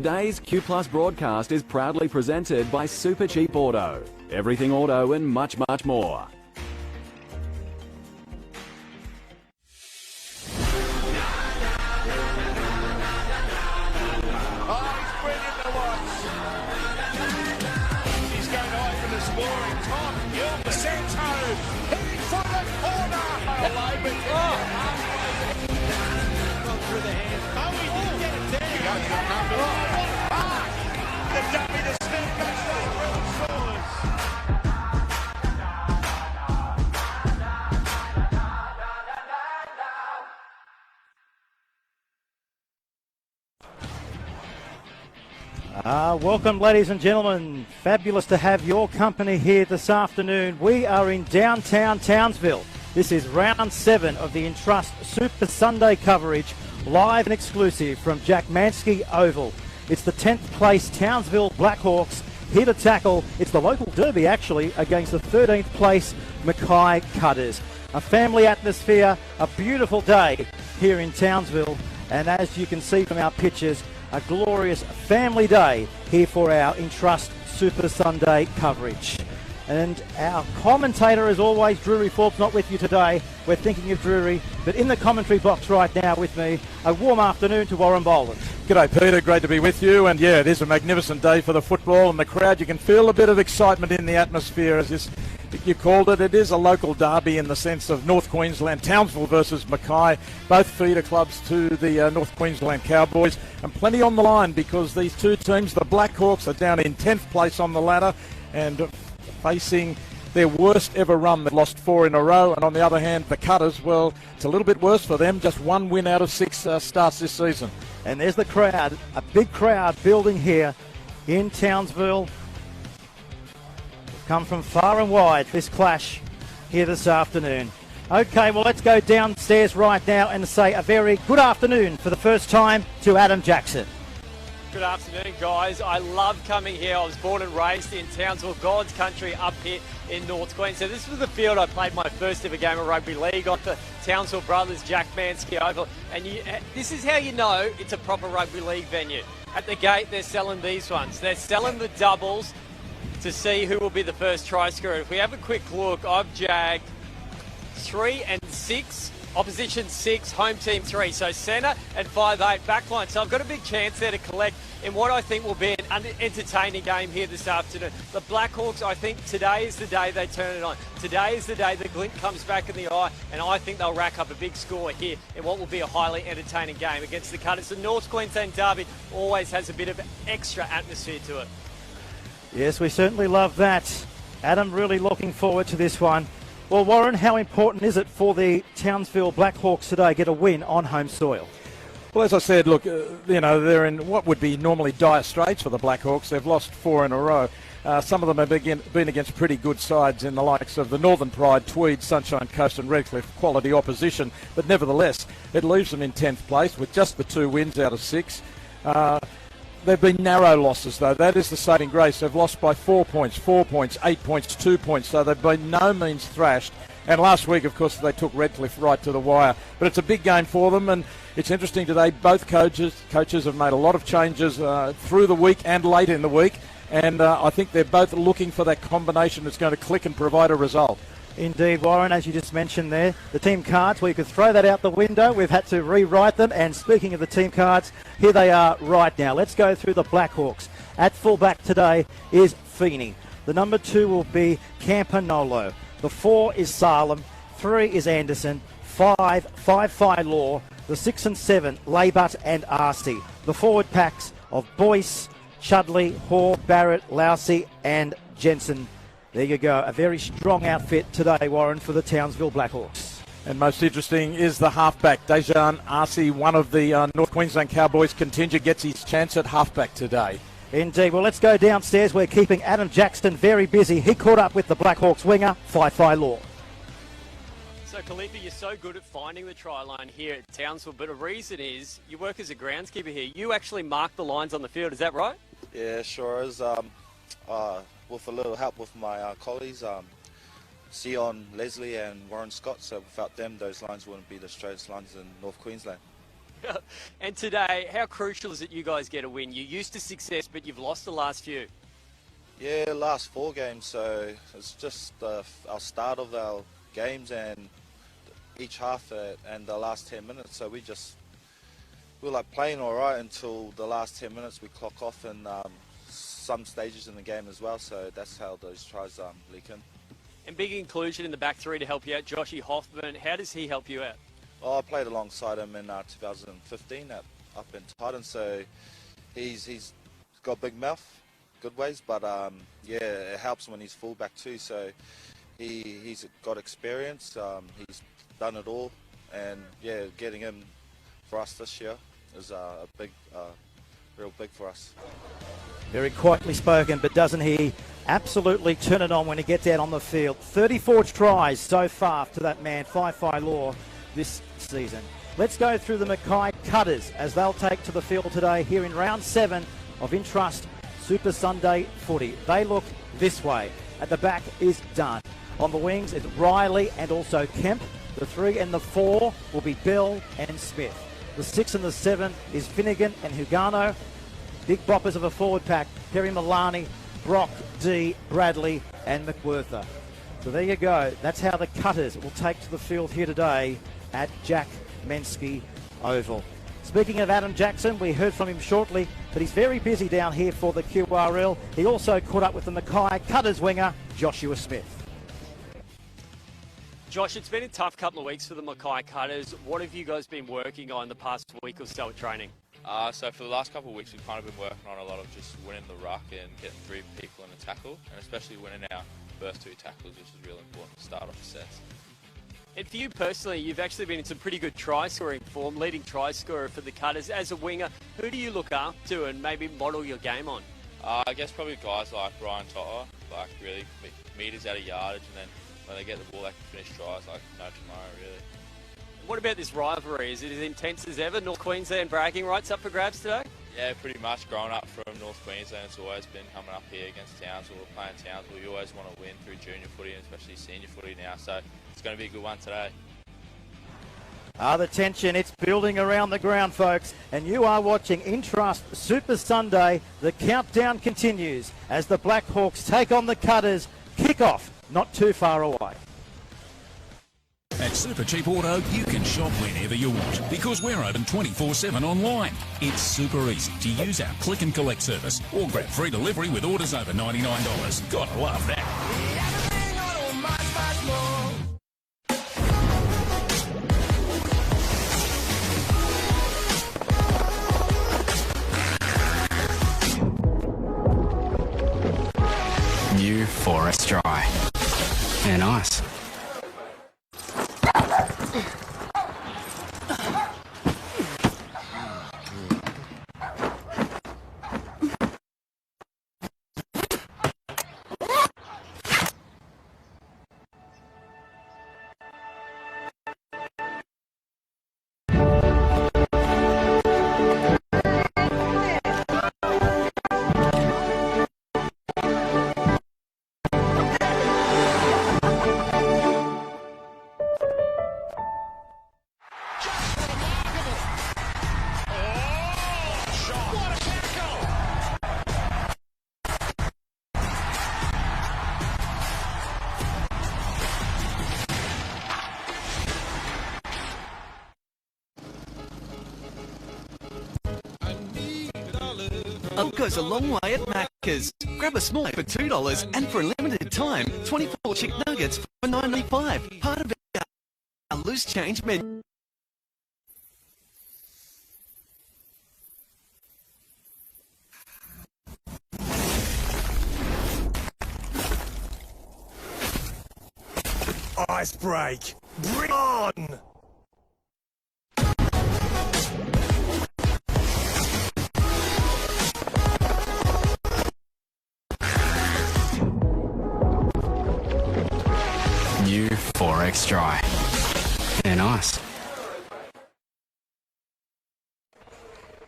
Today's Q Plus broadcast is proudly presented by Super Cheap Auto. Everything auto and much, much more. Welcome, ladies and gentlemen. Fabulous to have your company here this afternoon. We are in downtown Townsville. This is round 7 of the Instrust Super Sunday coverage, live and exclusive from Jack Manskey Oval. It's the 10th place Townsville Blackhawks here to tackle. It's the local derby, actually, against the 13th place Mackay Cutters. A family atmosphere, a beautiful day here in Townsville, and as you can see from our pictures, a glorious family day here for our Instrust Super Sunday coverage. And our commentator, as always, Drury Forbes, not with you today. We're thinking of Drury, but in the commentary box right now with me, a warm afternoon to Warren Boland. G'day, Peter. Great to be with you. And yeah, it is a magnificent day for the football and the crowd. You can feel a bit of excitement in the atmosphere, as you called it. It is a local derby in the sense of North Queensland, Townsville versus Mackay, both feeder clubs to the North Queensland Cowboys, and plenty on the line because these two teams, the Blackhawks, are down in 10th place on the ladder and facing their worst ever run. They've lost 4 in a row, and on the other hand, the Cutters, well, it's a little bit worse for them. Just 1 win out of 6 starts this season. And there's the crowd, a big crowd building here in Townsville. Come from far and wide, this clash here this afternoon. Okay, well, let's go downstairs right now and say a very good afternoon for the first time to Adam Jackson. Good afternoon, guys. I love coming here. I was born and raised in Townsville, God's country, up here in North Queensland. So this was the field I played my first ever game of rugby league on, the Townsville Brothers Jack Manskey Oval. And this is how you know it's a proper rugby league venue. At the gate, they're selling these ones. They're selling the doubles to see who will be the first try scorer. If we have a quick look, I've jagged 3 and 6. Opposition 6, home team 3. So centre and 5'8" backline. So I've got a big chance there to collect in what I think will be an entertaining game here this afternoon. The Blackhawks, I think today is the day they turn it on. Today is the day the glint comes back in the eye, and I think they'll rack up a big score here in what will be a highly entertaining game against the Cutters. The North Queensland derby always has a bit of extra atmosphere to it. Yes, we certainly love that. Adam, really looking forward to this one. Well, Warren, how important is it for the Townsville Blackhawks today get a win on home soil? Well, as I said, look, they're in what would be normally dire straits for the Blackhawks. They've lost 4 in a row. Some of them have been against pretty good sides in the likes of the Northern Pride, Tweed, Sunshine Coast and Redcliffe, quality opposition. But nevertheless, it leaves them in 10th place with just the 2 wins out of 6. They've been narrow losses, though. That is the saving grace. They've lost by 4 points, 4 points, 8 points, 2 points. So they've been no means thrashed. And last week, of course, they took Redcliffe right to the wire. But it's a big game for them, and it's interesting today. Both coaches have made a lot of changes through the week and late in the week. And I think they're both looking for that combination that's going to click and provide a result. Indeed, Warren, as you just mentioned there, the team cards, we could throw that out the window. We've had to rewrite them. And speaking of the team cards, here they are right now. Let's go through the Blackhawks. At fullback today is Feeney. The number 2 will be Campanolo. The 4 is Salem. 3 is Anderson. 5, Law. The 6 and 7, Laybutt and Arcee. The forward packs of Boyce, Chudley, Hoare, Barrett, Lousy and Jensen. There you go. A very strong outfit today, Warren, for the Townsville Blackhawks. And most interesting is the halfback. Dejan Arcee, one of the North Queensland Cowboys contingent, gets his chance at halfback today. Indeed. Well, let's go downstairs. We're keeping Adam Jackson very busy. He caught up with the Blackhawks winger, Fai Law. So, Khalifa, you're so good at finding the try line here at Townsville, but a reason is you work as a groundskeeper here. You actually mark the lines on the field. Is that right? Yeah, sure is. With a little help with my colleagues, Sion, Leslie and Warren Scott. So without them, those lines wouldn't be the straightest lines in North Queensland. And today, how crucial is it you guys get a win? You're used to success, but you've lost the last few. Yeah, last 4 games, so it's just our start of our games and each half and the last 10 minutes. So we're like playing all right until the last 10 minutes. We clock off in some stages in the game as well. So that's how those tries leak in. And big inclusion in the back three to help you out, Joshy Hoffman. How does he help you out? Oh, I played alongside him in 2015 up in Titan. So he's got a big mouth, good ways, but yeah, it helps when he's fullback too. So he's got experience. He's done it all, and yeah, getting him for us this year is a big, real big for us. Very quietly spoken, but doesn't he absolutely turn it on when he gets out on the field? 34 tries so far to that man, Fi Law, this season. Let's go through the Mackay Cutters as they'll take to the field today here in round 7 of Intrust Super Sunday footy. They look this way. At the back is Dunn. On the wings is Riley and also Kemp. The 3 and the 4 will be Bell and Smith. The 6 and the 7 is Finnegan and Hugano. Big boppers of a forward pack, Perry Milani, Brock, D, Bradley and McWhirter. So there you go. That's how the Cutters will take to the field here today at Jack Menske Oval. Speaking of Adam Jackson, we heard from him shortly, but he's very busy down here for the QRL. He also caught up with the Mackay Cutters winger, Joshua Smith. Josh, it's been a tough couple of weeks for the Mackay Cutters. What have you guys been working on the past week or so at training? So for the last couple of weeks, we've kind of been working on a lot of just winning the ruck and getting 3 people in a tackle, and especially winning our first 2 tackles, which is really important to start off the sets. And for you personally, you've actually been in some pretty good try-scoring form, leading try-scorer for the Cutters. As a winger, who do you look up to and maybe model your game on? I guess probably guys like Ryan Totter, like really meters out of yardage, and then when they get the ball, they can finish tries like no tomorrow, really. What about this rivalry? Is it as intense as ever? North Queensland bragging rights up for grabs today? Yeah, pretty much. Growing up from North Queensland, it's always been coming up here against Townsville. We're playing Townsville. You always want to win through junior footy and especially senior footy now. So it's going to be a good one today. The tension, it's building around the ground, folks. And you are watching Intrust Super Sunday. The countdown continues as the Blackhawks take on the Cutters. Kick-off not too far away. At Super Cheap Auto, you can shop whenever you want because we're open 24/7 online. It's super easy to use our click and collect service or grab free delivery with orders over $99. Gotta love that. New Forest Dry. They're nice. Goes a long way at Macca's. Grab a small for $2 and for a limited time, 24 chicken nuggets for $9.95. Part of our loose change menu. Ice break. Bring on! New 4X Dry. They're nice.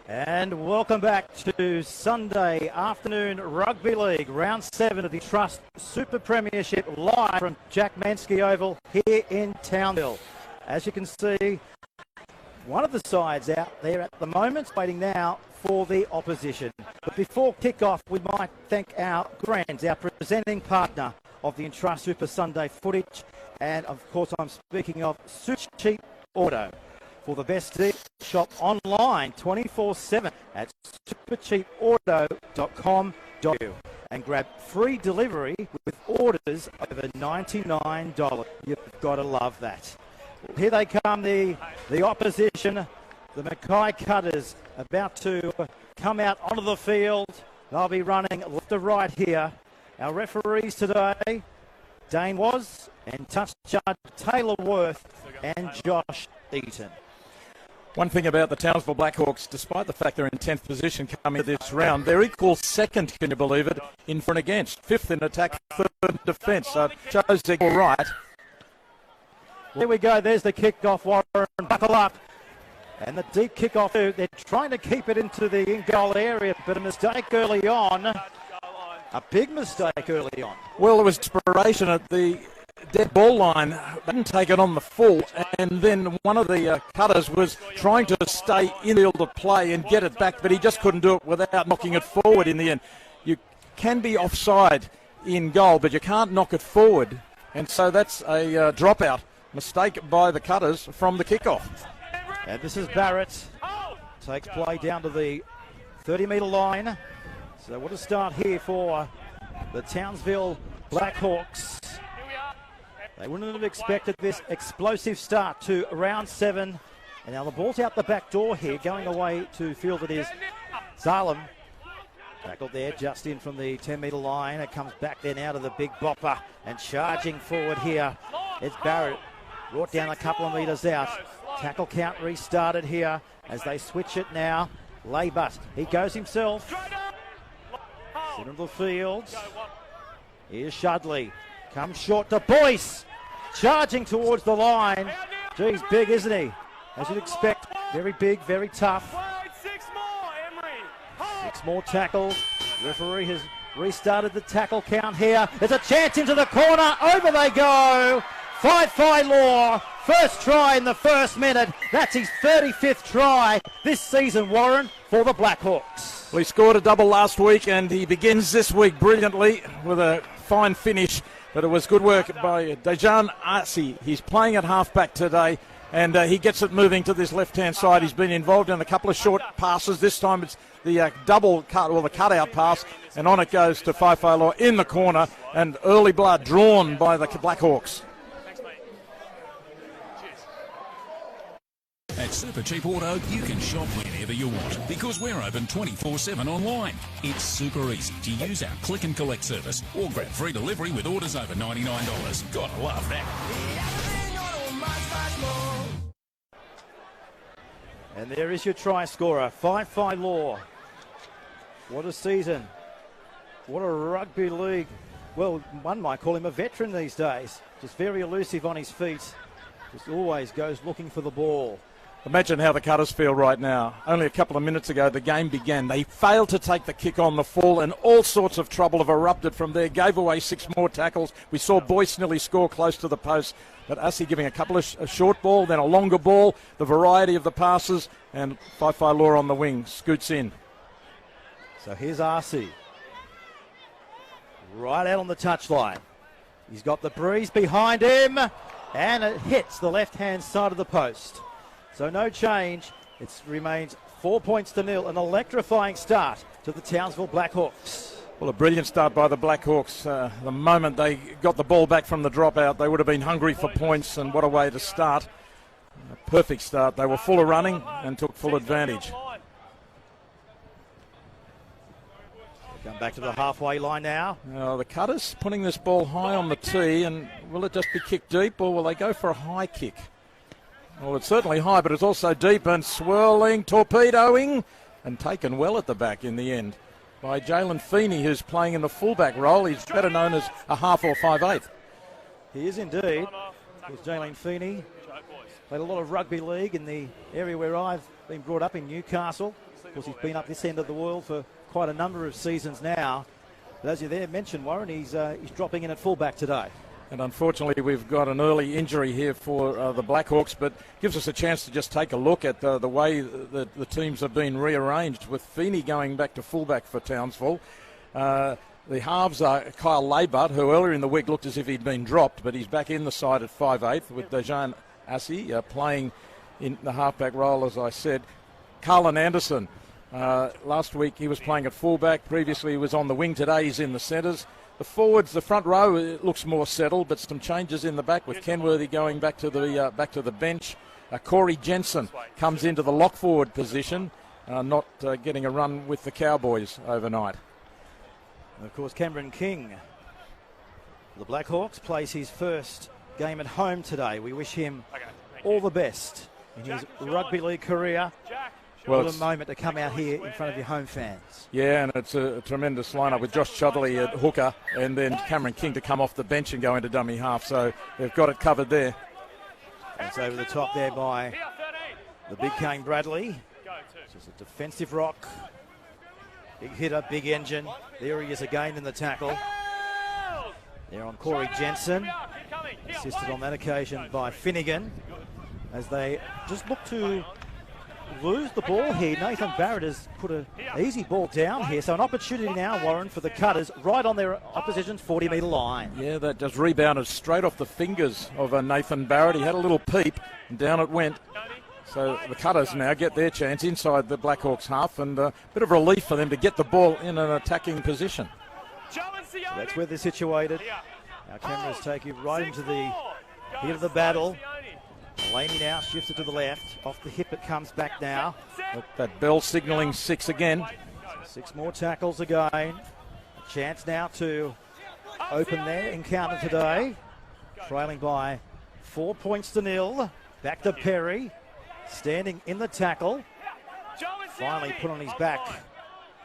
And welcome back to Sunday afternoon Rugby League, round 7 of the Trust Super Premiership, live from Jack Menske Oval here in Townsville. As you can see, one of the sides out there at the moment, waiting now for the opposition. But before kick-off, we might thank our friends, our presenting partner of the Instrust Super Sunday footage. And, of course, I'm speaking of Super Cheap Auto. For the best deal, shop online 24/7 at supercheapauto.com.au and grab free delivery with orders over $99. You've got to love that. Here they come, the opposition, the Mackay Cutters, about to come out onto the field. They'll be running left to right here. Our referees today, Dane Was and touch judge Taylor Worth and Josh Eaton. One thing about the Townsville Blackhawks, despite the fact they're in 10th position coming into this round, they're equal second, can you believe it, in for and against. 5th in attack, 3rd in defence. So shows they're all right. Here we go. There's the kick-off, Warren. Buckle up. And the deep kick-off. They're trying to keep it into the in-goal area, but a mistake early on. A big mistake early on. Well, there was desperation at the dead ball line. They didn't take it on the full, and then one of the cutters was trying to stay in the field of play and get it back, but he just couldn't do it without knocking it forward in the end. You can be offside in goal, but you can't knock it forward, and so that's a dropout mistake by the cutters from the kickoff. And this is Barrett. Takes play down to the 30-metre line. So what a start here for the Townsville Blackhawks. They wouldn't have expected this explosive start to round 7. And now the ball's out the back door here, going away to field it is Salem. Tackled there, just in from the 10-metre line. It comes back then out of the big bopper and charging forward here. It's Barrett, brought down a couple of metres out. Tackle count restarted here as they switch it now. Laybutt, he goes himself. Centre of the field. Here's Shudley. Comes short to Boyce. Charging towards the line. Geez, big, isn't he? As you'd expect. Very big, very tough. 6 more tackles. Referee has restarted the tackle count here. There's a chance into the corner. Over they go. 5-5 Law. First try in the first minute. That's his 35th try this season, Warren, for the Blackhawks. Well, he scored a double last week, and he begins this week brilliantly with a fine finish. But it was good work by Dejan Arce. He's playing at halfback today, and he gets it moving to this left-hand side. He's been involved in a couple of short passes. This time it's the double cut, or the cut-out pass, and on it goes to 5-5 Law in the corner, and early blood drawn by the Blackhawks. At Super Cheap Auto, you can shop whenever you want because we're open 24/7 online. It's super easy to use our click and collect service or grab free delivery with orders over $99. Gotta love that. And there is your try scorer, 5-5 Law. What a season. What a rugby league. Well, one might call him a veteran these days. Just very elusive on his feet. Just always goes looking for the ball. Imagine how the Cutters feel right now. Only a couple of minutes ago, the game began. They failed to take the kick on the full, and all sorts of trouble have erupted from there. Gave away 6 more tackles. We saw Boyce nearly score close to the post, but Arce giving a couple of a short ball, then a longer ball, the variety of the passes, and 5-5 Law on the wing scoots in. So here's Arce. Right out on the touchline. He's got the breeze behind him, and it hits the left-hand side of the post. So no change. It remains 4-0, an electrifying start to the Townsville Blackhawks. Well, a brilliant start by the Blackhawks. The moment they got the ball back from the dropout, they would have been hungry for points, and what a way to start. A perfect start. They were full of running and took full advantage. Come back to the halfway line now. The Cutters putting this ball high on the tee, and will it just be kicked deep, or will they go for a high kick? Well, it's certainly high, but it's also deep and swirling, torpedoing, and taken well at the back in the end by Jalen Feeney, who's playing in the fullback role. He's better known as a half or 5/8. He is indeed. Because Jalen Feeney played a lot of rugby league in the area where I've been brought up in Newcastle. Of course, he's been up this end of the world for quite a number of seasons now. But as you there mentioned, Warren, he's dropping in at fullback today. And unfortunately, we've got an early injury here for the Blackhawks, but gives us a chance to just take a look at the way the teams have been rearranged, with Feeney going back to fullback for Townsville. The halves are Kyle Laybut, who earlier in the week looked as if he'd been dropped, but he's back in the side at 5'8", with Dejan Assi playing in the halfback role, as I said. Carlin Anderson, last week he was playing at fullback. Previously he was on the wing. Today he's in the centres. The forwards, the front row, it looks more settled, but some changes in the back, with Kenworthy going back to the bench. Corey Jensen comes into the lock forward position, not getting a run with the Cowboys overnight. And of course, Cameron King, the Blackhawks, plays his first game at home today. We wish him all the best in his rugby league career. Well, what a moment to come out here in front of your home fans. Yeah, and it's a tremendous lineup with Josh Chudley at hooker and then Cameron King to come off the bench and go into dummy half. So they've got it covered there. It's over the top there by the big Kane Bradley. Just a defensive rock. Big hitter, big engine. There he is again in the tackle. There on Corey Jensen. Assisted on that occasion by Finnegan, as they just look to lose the ball here. Nathan Barrett has put an easy ball down here. So an opportunity now, Warren, for the Cutters right on their opposition's 40-metre line. Yeah, that just rebounded straight off the fingers of Nathan Barrett. He had a little peep and down it went. So the Cutters now get their chance inside the Blackhawks half, and a bit of relief for them to get the ball in an attacking position. So that's where they're situated. Our cameras take you right into the heat of the battle. Laney now shifted to the left. Off the hip it comes back now. That bell signalling 6 again. 6 more tackles again. A chance now to open their encounter today. Trailing by 4 points to 0. Back to Perry. Standing in the tackle. Finally put on his back.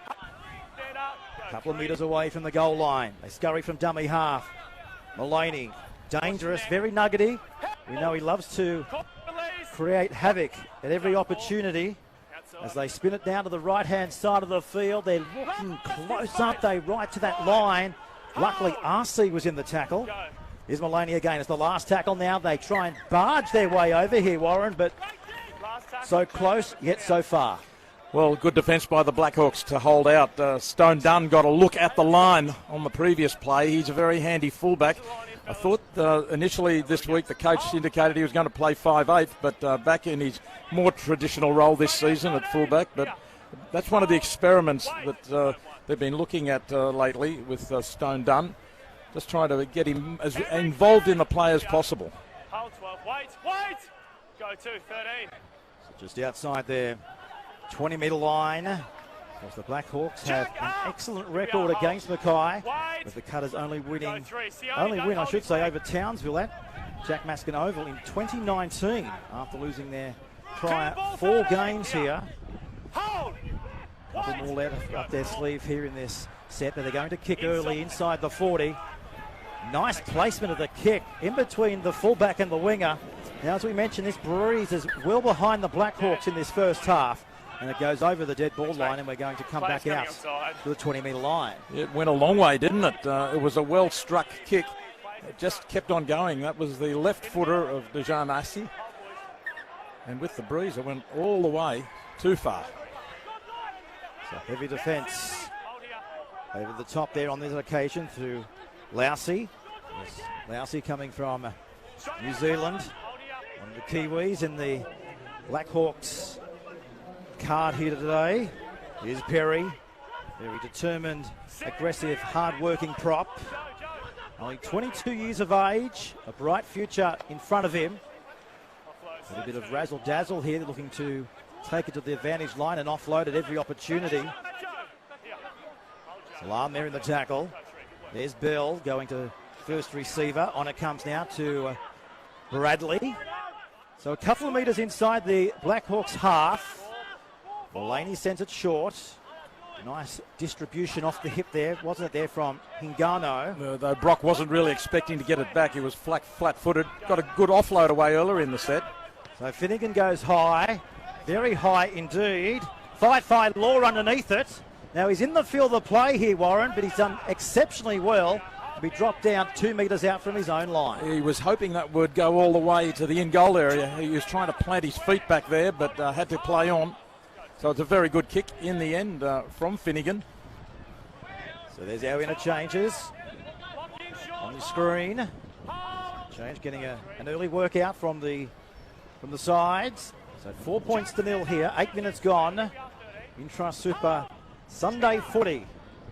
A couple of metres away from the goal line. They scurry from dummy half. Mullaney, dangerous, very nuggety. We know he loves to create havoc at every opportunity. As they spin it down to the right-hand side of the field, they're looking close, aren't they, right to that line. Luckily, RC was in the tackle. Here's Mullaney again. It's the last tackle now. They try and barge their way over here, Warren, but so close, yet so far. Well, good defence by the Blackhawks to hold out. Stone Dunn got a look at the line on the previous play. He's a very handy fullback. I thought initially this week the coach indicated he was going to play 5'8", but back in his more traditional role this season at fullback. But that's one of the experiments that they've been looking at lately with Stone Dunn. Just trying to get him as involved in the play as possible. Hold 12, wait! Go to 13. So just outside their 20-metre line. As the Blackhawks have an excellent record against Mackay, with the Cutters only win, I should say, over Townsville at Jack Maskin Oval in 2019, after losing their prior 4 games here. A couple more left up their sleeve here in this set, but they're going to kick early inside the 40. Nice placement of the kick in between the fullback and the winger. Now, as we mentioned, this breeze is well behind the Blackhawks in this first half. And it goes over the dead ball line, and we're going to come back out to the 20-metre line. It went a long way, didn't it? It was a well-struck kick. It just kept on going. That was the left footer of Dejan Assi. And with the breeze, it went all the way too far. So heavy defence over the top there on this occasion through Lousy. Lousy coming from New Zealand. One of the Kiwis in the Blackhawks card here today. Here's Perry. Very determined, aggressive, hard-working prop. Only 22 years of age, a bright future in front of him. A little bit of razzle-dazzle here, looking to take it to the advantage line and offload at every opportunity. Salam there in the tackle. There's Bell going to first receiver. On it comes now to Bradley. So a couple of metres inside the Blackhawks half. Mullaney sends it short. Nice distribution off the hip there, wasn't it there from Hingano? Though Brock wasn't really expecting to get it back. He was flat-footed. Got a good offload away earlier in the set. So Finnegan goes high. Very high indeed. Fight Law underneath it. Now he's in the field of play here, Warren, but he's done exceptionally well to be dropped down 2 metres out from his own line. He was hoping that would go all the way to the in-goal area. He was trying to plant his feet back there, but had to play on. So it's a very good kick in the end from Finnegan. So there's our interchanges on the screen. Change getting an early workout from the sides. So 4 points to nil here. 8 minutes gone. Intrust Super Sunday footy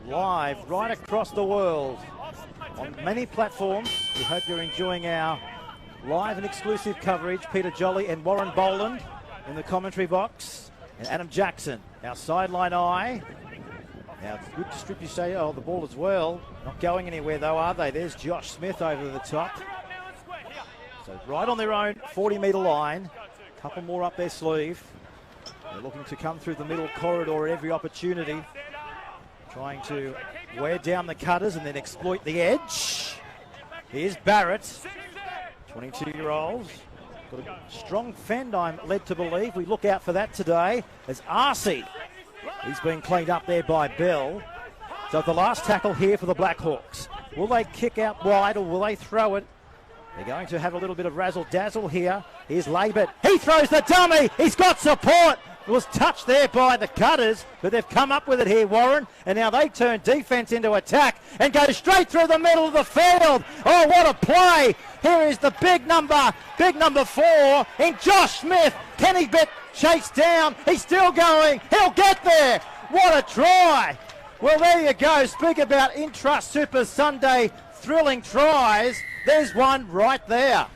live right across the world on many platforms. We hope you're enjoying our live and exclusive coverage. Peter Jolly and Warren Boland in the commentary box. And Adam Jackson, our sideline eye. Now, it's good to strip you say, oh, the ball as well. Not going anywhere though, are they? There's Josh Smith over the top. So right on their own 40-metre line. Couple more up their sleeve. They're looking to come through the middle corridor at every opportunity. Trying to wear down the cutters and then exploit the edge. Here's Barrett, 22-year-old. Got a strong fend, I'm led to believe. We look out for that today as Arcee. He's been cleaned up there by Bell. So the last tackle here for the Blackhawks. Will they kick out wide or will they throw it? They're going to have a little bit of razzle-dazzle here. Here's Labert. He throws the dummy. He's got support. It was touched there by the Cutters, but they've come up with it here, Warren. And now they turn defence into attack and go straight through the middle of the field. Oh, what a play. Here is the big number 4 in Josh Smith. Can he get chased down? He's still going. He'll get there. What a try. Well, there you go. Speak about Intrust Super Sunday thrilling tries. There's one right there.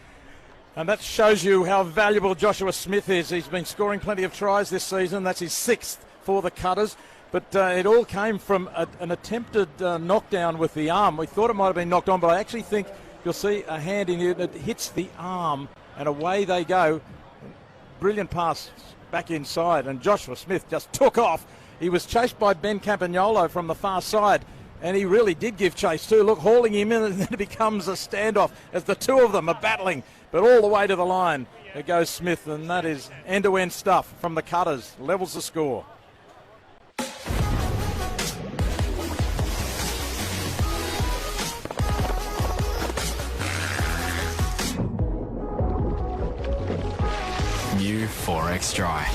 And that shows you how valuable Joshua Smith is. He's been scoring plenty of tries this season. That's his 6th for the Cutters. But it all came from an attempted knockdown with the arm. We thought it might have been knocked on, but I actually think you'll see a hand in here that hits the arm, and away they go. Brilliant pass back inside, and Joshua Smith just took off. He was chased by Ben Campagnolo from the far side, and he really did give chase too. Look, hauling him in, and then it becomes a standoff as the two of them are battling. But all the way to the line, there goes Smith, and that is end-to-end stuff from the Cutters. Levels the score. New 4X Dry.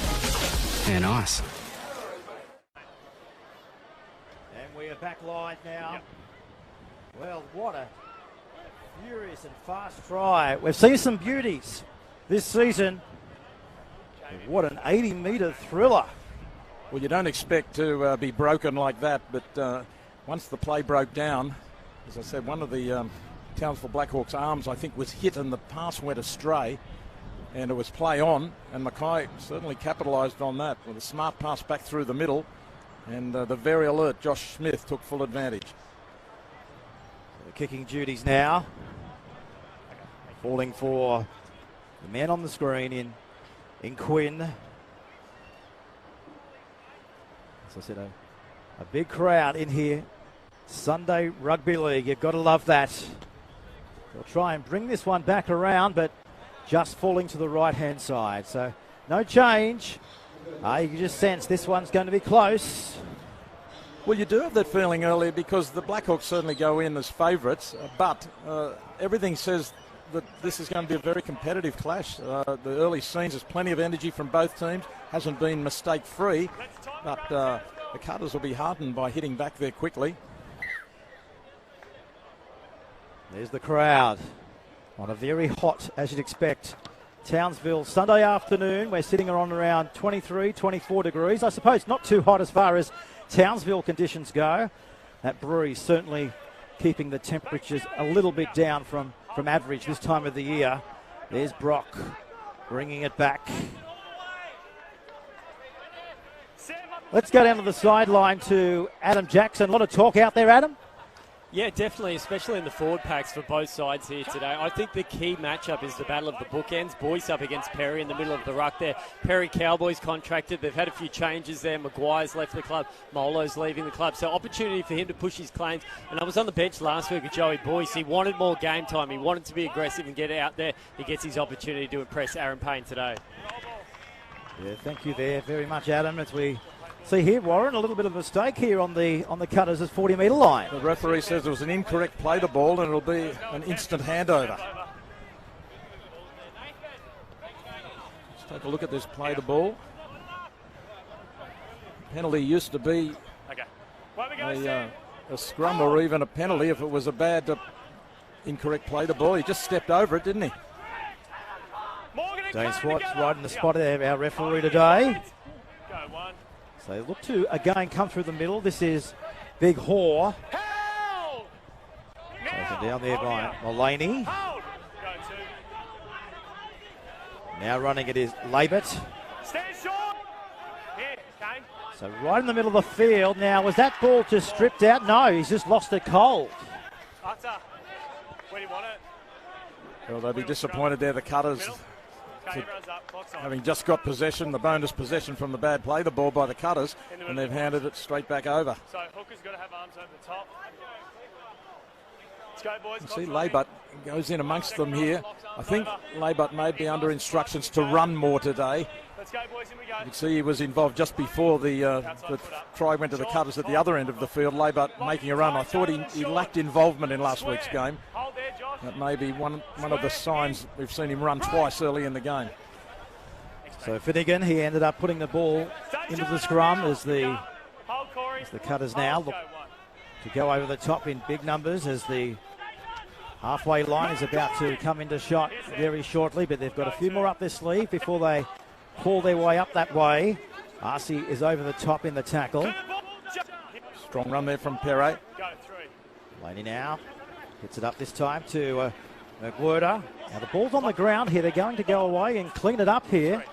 They're nice. And we are back live now. Yep. Well, what a furious and fast try. We've seen some beauties this season. What an 80-metre thriller. Well, you don't expect to be broken like that, but once the play broke down, as I said, one of the Townsville Blackhawks' arms, I think, was hit and the pass went astray, and it was play on, and Mackay certainly capitalised on that with a smart pass back through the middle, and the very alert Josh Smith took full advantage. The kicking duties now. Falling for the man on the screen in Quinn. As I said, a big crowd in here. Sunday Rugby League, you've got to love that. They'll try and bring this one back around, but just falling to the right-hand side. So no change. You can just sense this one's going to be close. Well, you do have that feeling earlier because the Blackhawks certainly go in as favourites, but everything says that this is going to be a very competitive clash. The early scenes, there's plenty of energy from both teams. Hasn't been mistake-free, but the Cutters will be heartened by hitting back there quickly. There's the crowd on a very hot, as you'd expect, Townsville Sunday afternoon. We're sitting on around 23, 24 degrees. I suppose not too hot as far as Townsville conditions go. That brewery certainly keeping the temperatures a little bit down from average this time of the year. There's Brock bringing it back. Let's go down to the sideline to Adam Jackson. A lot of talk out there, Adam. Yeah, definitely, especially in the forward packs for both sides here today. I think the key matchup is the battle of the bookends. Boyce up against Perry in the middle of the ruck there. Perry Cowboys contracted. They've had a few changes there. Maguire's left the club. Molo's leaving the club. So opportunity for him to push his claims. And I was on the bench last week with Joey Boyce. He wanted more game time. He wanted to be aggressive and get out there. He gets his opportunity to impress Aaron Payne today. Yeah, thank you there very much, Adam, as we See here, Warren, a little bit of a mistake here on the Cutters' 40-metre line. The referee says it was an incorrect play the ball and it'll be an instant handover. Let's take a look at this play the ball. Penalty used to be a scrum or even a penalty if it was a bad incorrect play the ball. He just stepped over it, didn't he? Dane Swartz right in the spot of our referee today. So they look to again come through the middle. This is Big Haw. Taken down there by Mullaney. Now running it is Labert. So right in the middle of the field. Now, was that ball just stripped out? No, he's just lost it cold. Where do you want it? Well, they'll be disappointed there, the Cutters, having just got possession, the bonus possession from the bad play, the ball by the Cutters, and they've handed it straight back over. So Hooker's got to have arms over the top. Let's go, boys. You see Labert goes in amongst them here. I think Labert may be under instructions to run more today. Let's go, boys. In we go. You can see he was involved just before the try went to the Cutters at the other end of the field. Labert making a run. I thought he lacked involvement in last week's game. That may be one of the signs we've seen him run twice early in the game. So Finnegan, he ended up putting the ball into the scrum as the Cutters now look to go over the top in big numbers as the halfway line is about to come into shot very shortly, but they've got a few more up their sleeve before they pull their way up that way. Arcee is over the top in the tackle. Strong run there from Perret. Laney now hits it up this time to McWhirter. Now the ball's on the ground here. They're going to go away and clean it up here.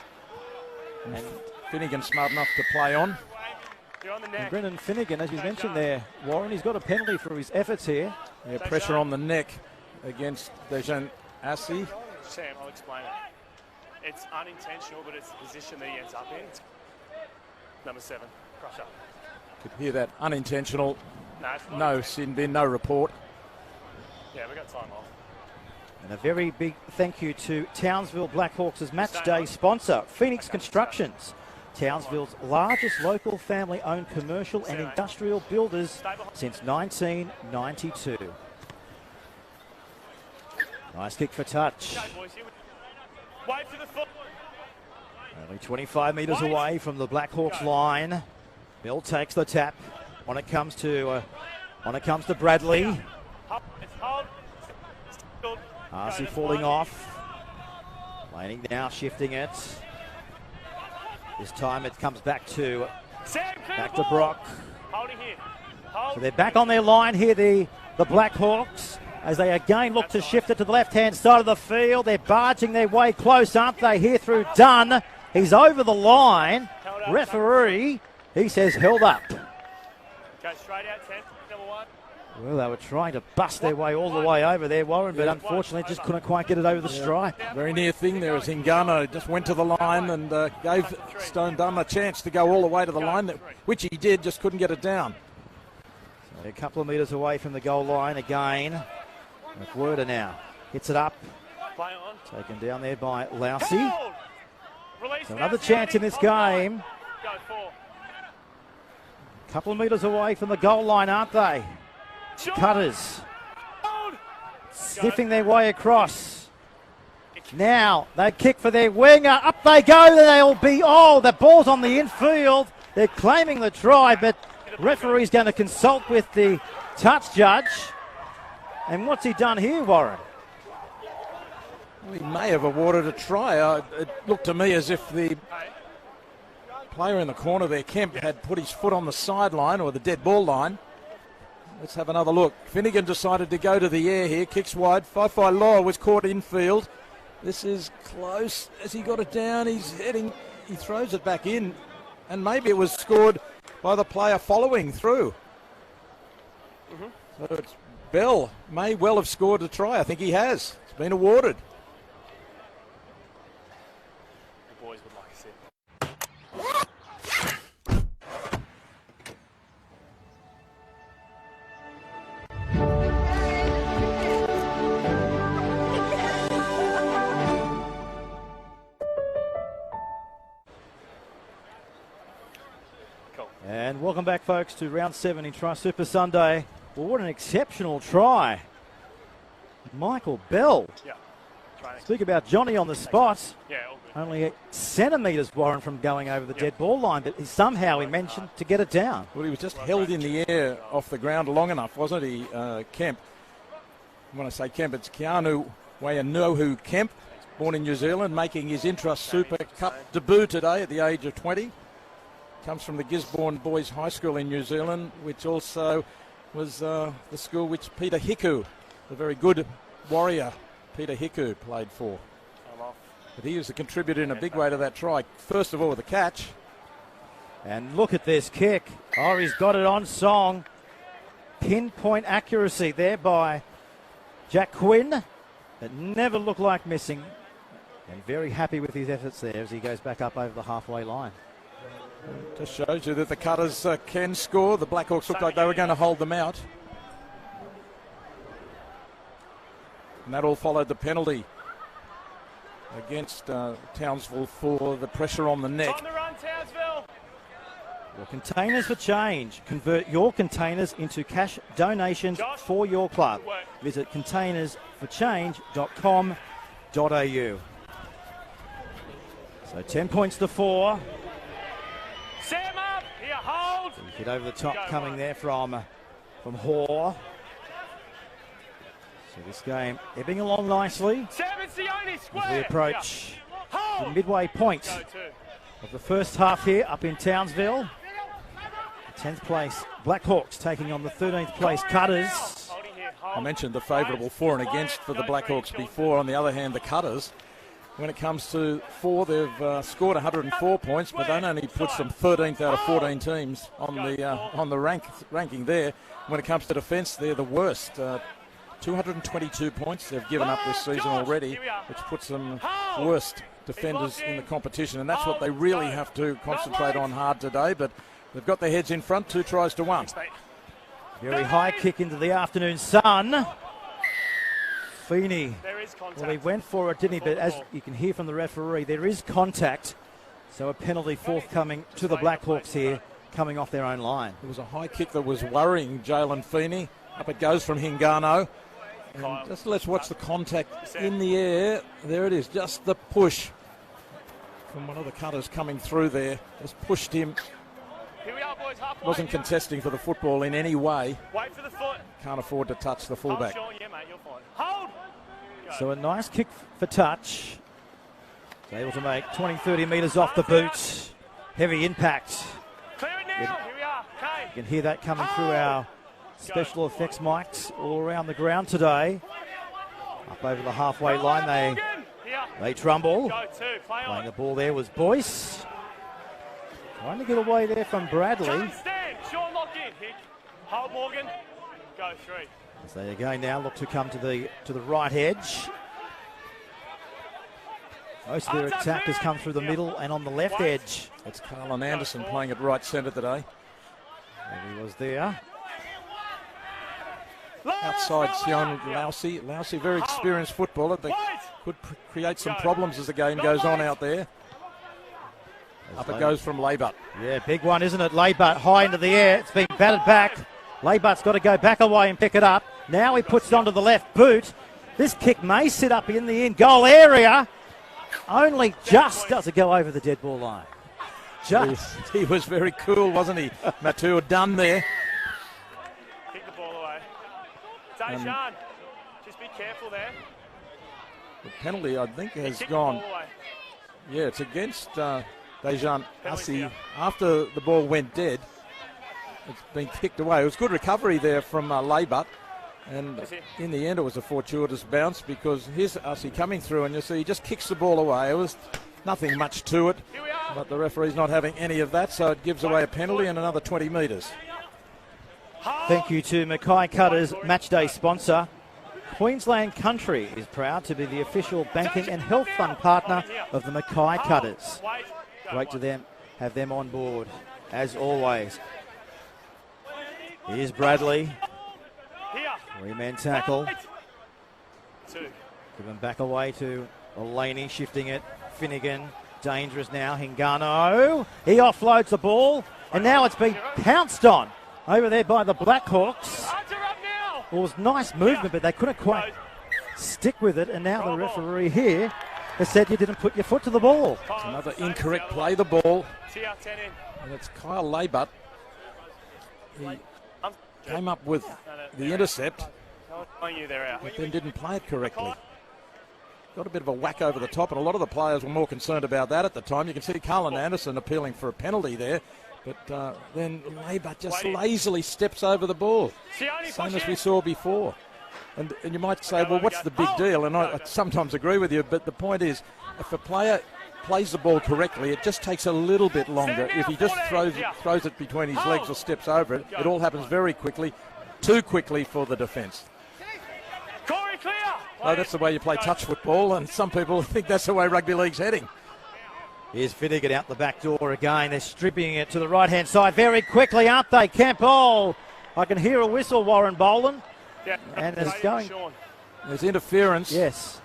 And Finnegan smart enough to play on. And Brendan Finnegan, as you mentioned there, Warren, he's got a penalty for his efforts here. Yeah, pressure on the neck against Dejan Arcee. Sam, I'll explain it. It's unintentional, but it's the position that he ends up in. Number 7, Crusher. Could hear that unintentional. No sin bin, no report. Yeah, we got time off. And a very big thank you to Townsville Blackhawks' match day sponsor, Phoenix Constructions. Townsville's largest local family-owned commercial and industrial builders since 1992. Nice kick for touch. Only 25 metres away from the Blackhawks line. Bill takes the tap. On it comes to Bradley. Arcee falling off. Laney now shifting it. This time it comes back to Brock. So they're back on their line here, the Blackhawks, as they again look to shift it to the left-hand side of the field. They're barging their way close, aren't they, here through Dunn. He's over the line. Referee, he says held up. Go straight out, 10, number 1. Well, they were trying to bust their way all the way over there, Warren, but unfortunately just couldn't quite get it over the stripe. Very near thing there as Ngano just went to the line and gave Stone Dunn a chance to go all the way to the line, which he did, just couldn't get it down. So a couple of metres away from the goal line again. McWhirter now hits it up. Taken down there by Lousy. So another chance in this game. A couple of metres away from the goal line, aren't they? Cutters sniffing their way across. Now they kick for their winger. Up they go. They'll be, the ball's on the infield. They're claiming the try, but referee's going to consult with the touch judge. And what's he done here, Warren? Well, he may have awarded a try. It looked to me as if the player in the corner there, Kemp, had put his foot on the sideline or the dead ball line. Let's have another look. Finnegan decided to go to the air here. Kicks wide. Fifai Loa was caught infield. This is close. As he got it down, he's heading. He throws it back in. And maybe it was scored by the player following through. So it's Bell may well have scored a try. I think he has. It's been awarded. The boys would like to see it. Cool. Welcome back, folks, to round 7 Instrust Super Sunday. Well, what an exceptional try. Michael Bell. Yeah. Speak about Johnny on the spot. Yeah, all good. Only centimetres, Warren, from going over the dead ball line, but somehow he managed to get it down. Well, he was just held in the air off the ground long enough, wasn't he, Kemp? When I say Kemp, it's Keanu Waianohu Kemp, born in New Zealand, making his Instrust Super Cup debut today at the age of 20. Comes from the Gisborne Boys High School in New Zealand, which also was the school which Peter Hiku, the very good warrior Peter Hiku, played for. But he was a contributor in a big way to that try. First of all, with the catch. And look at this kick. Oh, he's got it on song. Pinpoint accuracy there by Jack Quinn. That never looked like missing. And very happy with his efforts there as he goes back up over the halfway line. Just shows you that the Cutters can score. The Blackhawks looked like they were going to hold them out. And that all followed the penalty against Townsville for the pressure on the neck. On the run, Townsville. Well, Containers for Change. Convert your containers into cash donations for your club. Visit containersforchange.com.au. So 10 points to 4. Sam up. Here, hold. Hit over the top coming there from Hoare. So this game ebbing along nicely It's the only square. as we approach the midway point of the first half here up in Townsville. 10th place Blackhawks taking on the 13th place Cutters. I mentioned the favourable for and against for the Blackhawks before. On the other hand, the Cutters, when it comes to four, they've scored 104 points, but that only puts them 13th out of 14 teams on the ranking there. When it comes to defence, they're the worst. 222 points they've given up this season already, which puts them worst defenders in the competition, and that's what they really have to concentrate on hard today. But they've got their heads in front, 2 tries to 1. Very high kick into the afternoon sun. Feeney, well, he went for it, didn't he? But as you can hear from the referee, there is contact. So a penalty forthcoming to the Blackhawks here, coming off their own line. It was a high kick that was worrying Jalen Feeney. Up it goes from Hingano. And just let's watch the contact in the air. There it is, just the push from one of the Cutters coming through there. Just pushed him. Here we are, boys, halfway. Wasn't contesting for the football in any way. Wait for the foot. Can't afford to touch the fullback. Hold, Sean. Yeah, mate, you're fine. Hold. So a nice kick for touch. He's able to make 20, 30 metres off the boot. Heavy impact. Clear it now. Here we are. Okay. You can hear that coming through our special effects mics all around the ground today. Up over the halfway line, they trumble. Playing the ball there was Boyce. Trying to get away there from Bradley. Stand. Sean, lock in. Hit. Hold, Morgan. Go 3. As they again now look to come to the right edge. Most of their attack has come through the middle and on the left edge. It's Carlin Anderson playing at right centre today. And he was there. Outside Sion Lousy. Lousy, very experienced footballer. They could create some problems as the game goes on out there. Up it goes from Laybutt. Yeah, big one, isn't it? Laybutt high into the air. It's been batted back. Laybutt's got to go back away and pick it up. Now he puts it onto the left boot. This kick may sit up in the in-goal area. Only just does it go over the dead ball line. Just. He was very cool, wasn't he? Matur done there. Kick the ball away. Dejan, just be careful there. The penalty, I think, has gone. Yeah, it's against Dejan Assi. After the ball went dead, it's been kicked away. It was good recovery there from Laybutt. And in the end, it was a fortuitous bounce because here's Assi coming through, and you see he just kicks the ball away. It was nothing much to it, but the referee's not having any of that, so it gives away a penalty and another 20 metres. Thank you to Mackay Cutters matchday sponsor. Queensland Country is proud to be the official banking and health fund partner of the Mackay Cutters. Great to have them on board, as always. Here's Bradley. 3-man tackle. Give him back away to Olaney, shifting it. Finnegan dangerous now. Hingano. He offloads the ball, and now it's been pounced on over there by the Blackhawks. It was nice movement, but they couldn't quite stick with it, and now the referee here has said you didn't put your foot to the ball. It's another incorrect play, the ball. And it's Kyle Labutt. He came up with the intercept, but then didn't play it correctly. Got a bit of a whack over the top, and a lot of the players were more concerned about that at the time. You can see Carlin Anderson appealing for a penalty there, but then Labutt just lazily steps over the ball, same as we saw before. And you might say, well, what's the big deal? And I sometimes agree with you, but the point is, if a player plays the ball correctly, it just takes a little bit longer. If he just throws it between his legs or steps over it, it all happens very quickly, too quickly for the defence. Oh, that's the way you play touch football, and some people think that's the way rugby league's heading. Here's Finnegan out the back door again. They're stripping it to the right-hand side very quickly, aren't they? Campbell. I can hear a whistle, Warren Boland. Yeah. And there's going. There's interference. Yes.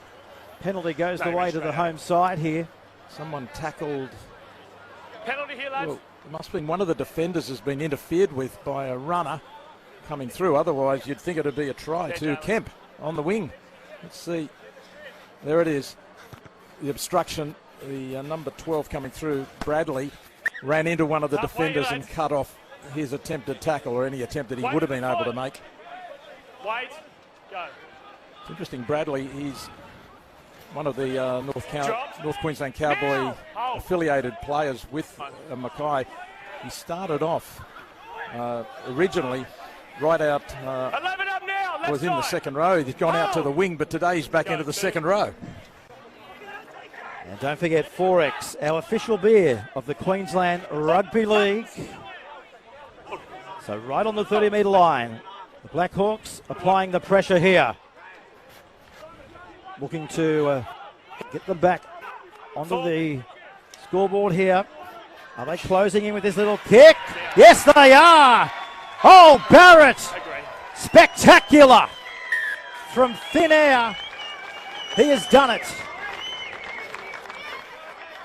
Penalty goes the way to the home side here. Someone tackled. Penalty here, lads. Well, it must have been one of the defenders has been interfered with by a runner coming through. Otherwise, you'd think it would be a try to Kemp on the wing. Let's see. There it is. The obstruction. The number 12 coming through, Bradley, ran into one of the defenders and cut off his attempted tackle, or any attempt that he would have been able to make. Wait. Go. It's interesting, Bradley, he's one of the North Queensland Cowboy affiliated players with Mackay. He started off originally right out, was in the second row. He's gone out to the wing, but today he's back into the second row. And don't forget Forex, our official beer of the Queensland Rugby League. So right on the 30-metre line, the Blackhawks applying the pressure here. Looking to get them back onto the scoreboard here. Are they closing in with this little kick? Yes, they are! Oh, Barrett! Spectacular! From thin air, he has done it.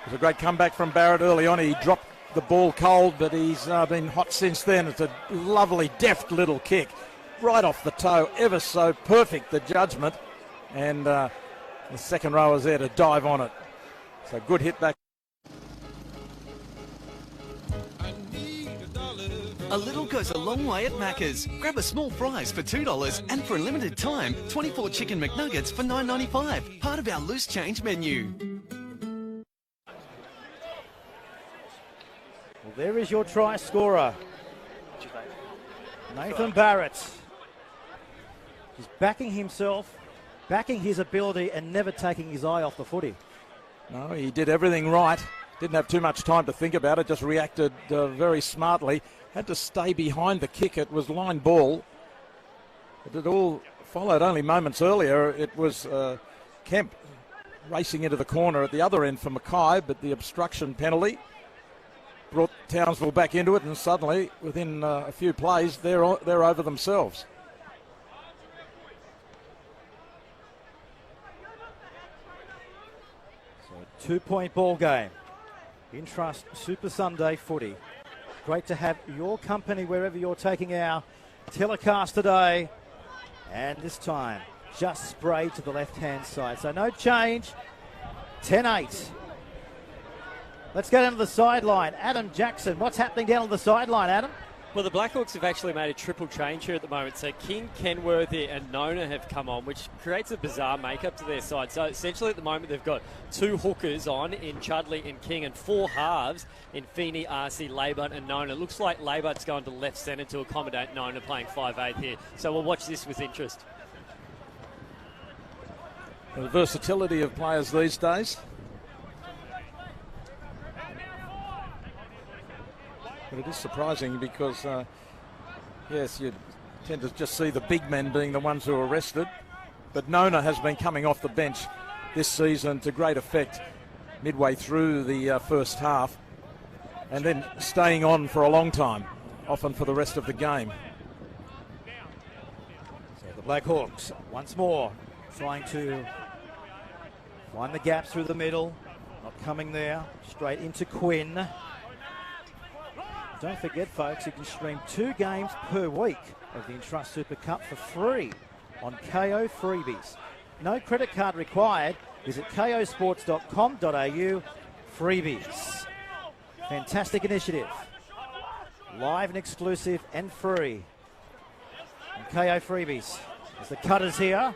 It was a great comeback from Barrett early on. He dropped the ball cold, but he's been hot since then. It's a lovely, deft little kick. Right off the toe, ever so perfect, the judgment. And the second row is there to dive on it. So good hit back. A little goes a long way at Macca's. Grab a small fries for $2 and for a limited time, 24 chicken McNuggets for $9.95. Part of our loose change menu. Well, there is your try scorer, Nathan Barrett. He's backing himself, backing his ability, and never taking his eye off the footy. No, he did everything right. Didn't have too much time to think about it, just reacted very smartly. Had to stay behind the kick. It was line ball. It all followed only moments earlier. It was Kemp racing into the corner at the other end for Mackay, but the obstruction penalty brought Townsville back into it, and suddenly, within a few plays, they're over themselves. So a 2-point ball game. Intrust Super Sunday footy. Great to have your company wherever you're taking our telecast today. And this time, just spray to the left-hand side. So no change. 10-8. Let's go down to the sideline. Adam Jackson, what's happening down on the sideline, Adam? Well, the Blackhawks have actually made a triple change here at the moment. So King, Kenworthy and Nona have come on, which creates a bizarre makeup to their side. So essentially at the moment they've got 2 hookers on in Chudley and King and 4 halves in Feeney, RC, Labutt and Nona. Looks like Labutt's going to left centre to accommodate Nona playing 5'8" here. So we'll watch this with interest. The versatility of players these days. But it is surprising because, yes, you tend to just see the big men being the ones who are arrested. But Nona has been coming off the bench this season to great effect midway through the first half and then staying on for a long time, often for the rest of the game. So the Blackhawks once more trying to find the gaps through the middle. Not coming there. Straight into Quinn. Don't forget, folks, you can stream 2 games per week of the Instrust Super Cup for free on KO Freebies. No credit card required. Visit kosports.com.au. Freebies. Fantastic initiative. Live and exclusive and free. And KO Freebies. As the Cutters here,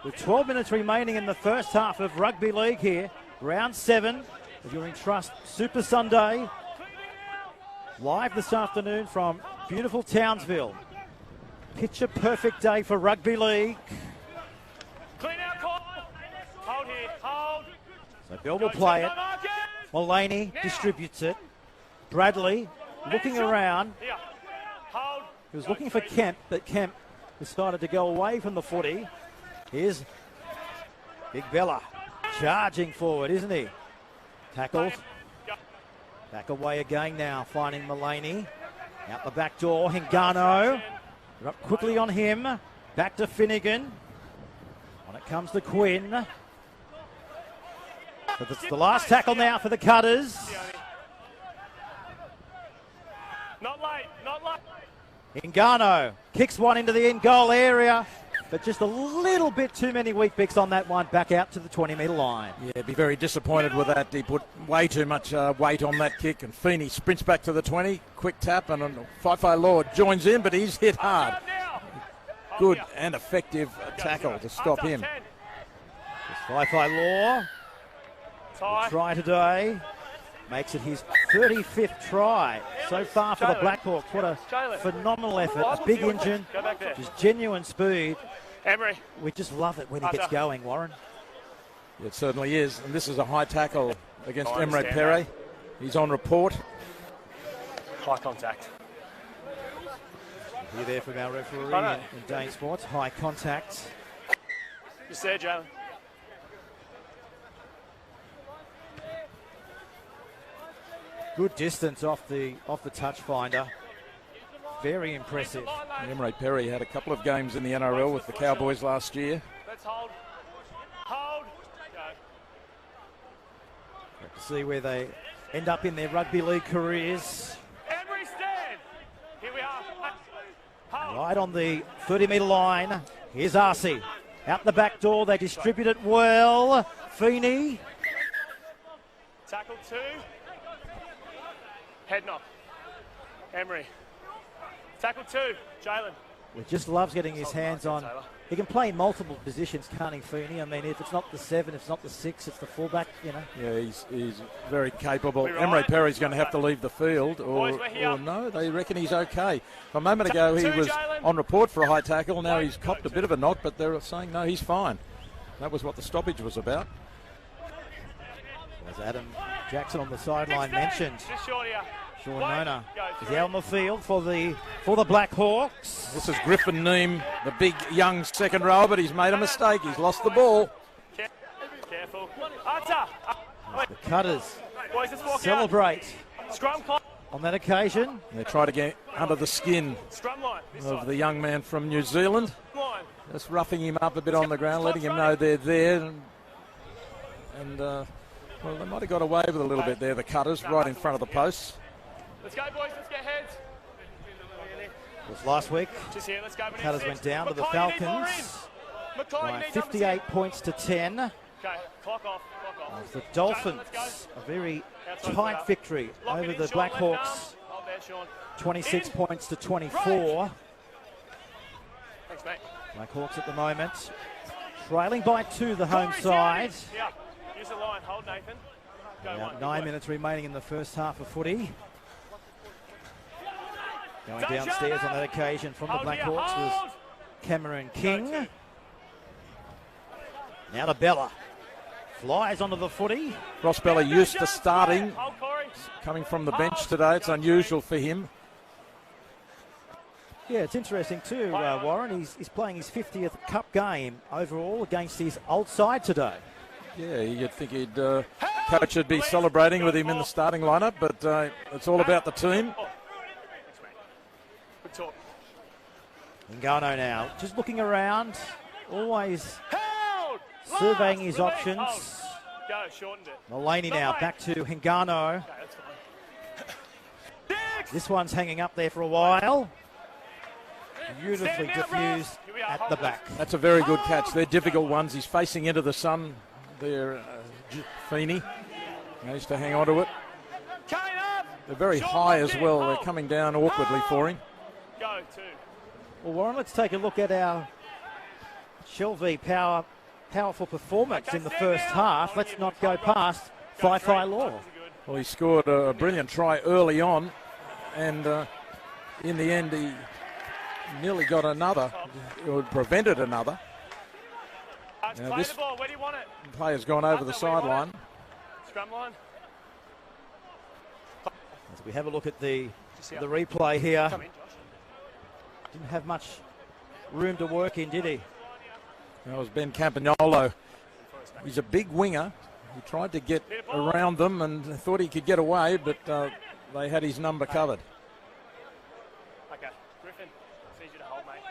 with 12 minutes remaining in the first half of Rugby League here. Round 7 of your Instrust Super Sunday. Live this afternoon from beautiful Townsville. Picture perfect day for Rugby League. Clean out, Cole. Hold here, hold. So Bill will play it. Mullaney distributes it. Bradley looking around. He was looking for Kemp, but Kemp decided to go away from the footy. Here's Big Bella charging forward, isn't he? Tackled. Back away again now, finding Mullaney. Out the back door, Hingano. They're up quickly on him. Back to Finnegan. On it comes to Quinn. But it's the last tackle now for the Cutters. Not late, not late. Hingano kicks one into the in-goal area. But just a little bit too many weak picks on that one, back out to the 20-metre line. Yeah, be very disappointed with that. He put way too much weight on that kick, and Feeney sprints back to the 20, quick tap, and Fifi Lord joins in, but he's hit hard. Good and effective tackle to stop him. Fifi Law, try today, makes it his 35th try so far for the Blackhawks. What a phenomenal effort, a big engine, just genuine speed. Emery. We just love it when he gets going, Warren. It certainly is, and this is a high tackle against Emre Pere. He's on report. High contact. Here there from our referee in Dane Sports, high contact. Just there, Jalen. Good distance off the touch finder. Very impressive. Emre Pere had a couple of games in the NRL with the Cowboys last year. Let's hold. Hold. Go. Great to see where they end up in their rugby league careers. Emery, stand. Here we are. Hold. Right on the 30-metre line. Here's Arcee. Out the back door. They distribute it well. Feeney. Tackle 2. Head knock. Emery. Tackle 2. Jalen. He just loves getting his hands on. He can play in multiple positions, can't he, Feeney? I mean, if it's not the 7, if it's not the 6, it's the fullback, you know. Yeah, he's very capable. Emre Pere's going to have to leave the field, or no, they reckon he's okay. A moment ago, he was on report for a high tackle. Now he's copped a bit of a knock, but they're saying, no, he's fine. That was what the stoppage was about. As Adam Jackson on the sideline mentioned, Sean Mona is out on the field for the Blackhawks. This is Griffin Neem, the big young second rower, but he's made a mistake. He's lost the ball. Careful. The Cutters celebrate on that occasion. They try to get under the skin of the young man from New Zealand. Just roughing him up a bit on the ground, letting him know they're there. And well, they might have got away with a little bit there, the Cutters, right in front of the posts. Let's go, boys. Let's get heads. It was last week. Just here. Let's go. Cutters went down to the Falcons by 58 points to 10. Okay, clock off. Clock off. The Dolphins, a very tight victory over the Blackhawks. 26 points to 24. Thanks, mate. Blackhawks at the moment trailing by 2 the home side. Yeah. Use the line. Hold, Nathan. Go About 9 minutes remaining in the first half of footy. Going downstairs on that occasion from the Blackhawks was Cameron King. Now to Bella. Flies onto the footy. Ross Bella used to starting, coming from the bench today. It's unusual for him. Yeah, it's interesting too, Warren. He's playing his 50th Cup game overall against his old side today. Yeah, you'd think coach would be celebrating with him in the starting lineup, but it's all about the team. Ngannou now, just looking around, always surveying his options. Go, shortened it. Mulaney now back to Hingano. Okay, that's fine. This one's hanging up there for a while. Beautifully diffused at the back. That's a very good catch. They're difficult ones. He's facing into the sun there, Feeney. Managed to hang on to it. They're very high as well. They're coming down awkwardly for him. Go, 2. Well, Warren, let's take a look at our Shelby powerful performance in the first half. Let's not go past Fi Law. Well, he scored a brilliant try early on, and in the end he nearly got another, or prevented another. Now this Where do you want it? player's gone over the sideline. Scrum line. As we have a look at the replay here. Come in, Josh. Didn't have much room to work in, did he? That was Ben Campagnolo. He's a big winger. He tried to get around them and thought he could get away, but they had his number covered. Okay, Griffin, I need you to hold, mate.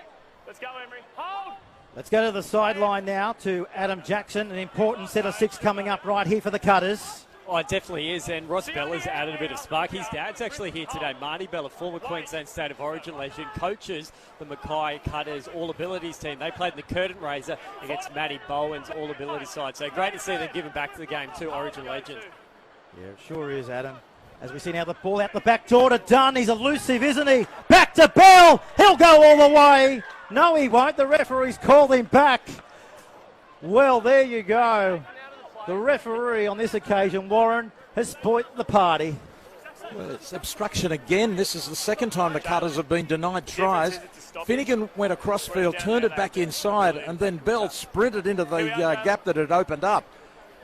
Let's go, Emery. Hold! Let's go to the sideline now to Adam Jackson. An important set of 6 coming up right here for the Cutters. Oh, it definitely is, and Ross Bella's added a bit of spark. His dad's actually here today. Marty Bella, former Queensland State of Origin legend, coaches the Mackay Cutters All-Abilities team. They played in the curtain raiser against Matty Bowen's All-Ability side. So great to see them giving back to the game too, Origin legends. Yeah, it sure is, Adam. As we see now the ball out the back door to Dunn. He's elusive, isn't he? Back to Bell. He'll go all the way. No, he won't. The referee's called him back. Well, there you go. The referee on this occasion, Warren, has spoilt the party. Well, it's obstruction again. This is the second time the Cutters have been denied tries. Finnegan went across field, turned it back inside, and then Bell sprinted into the gap that had opened up.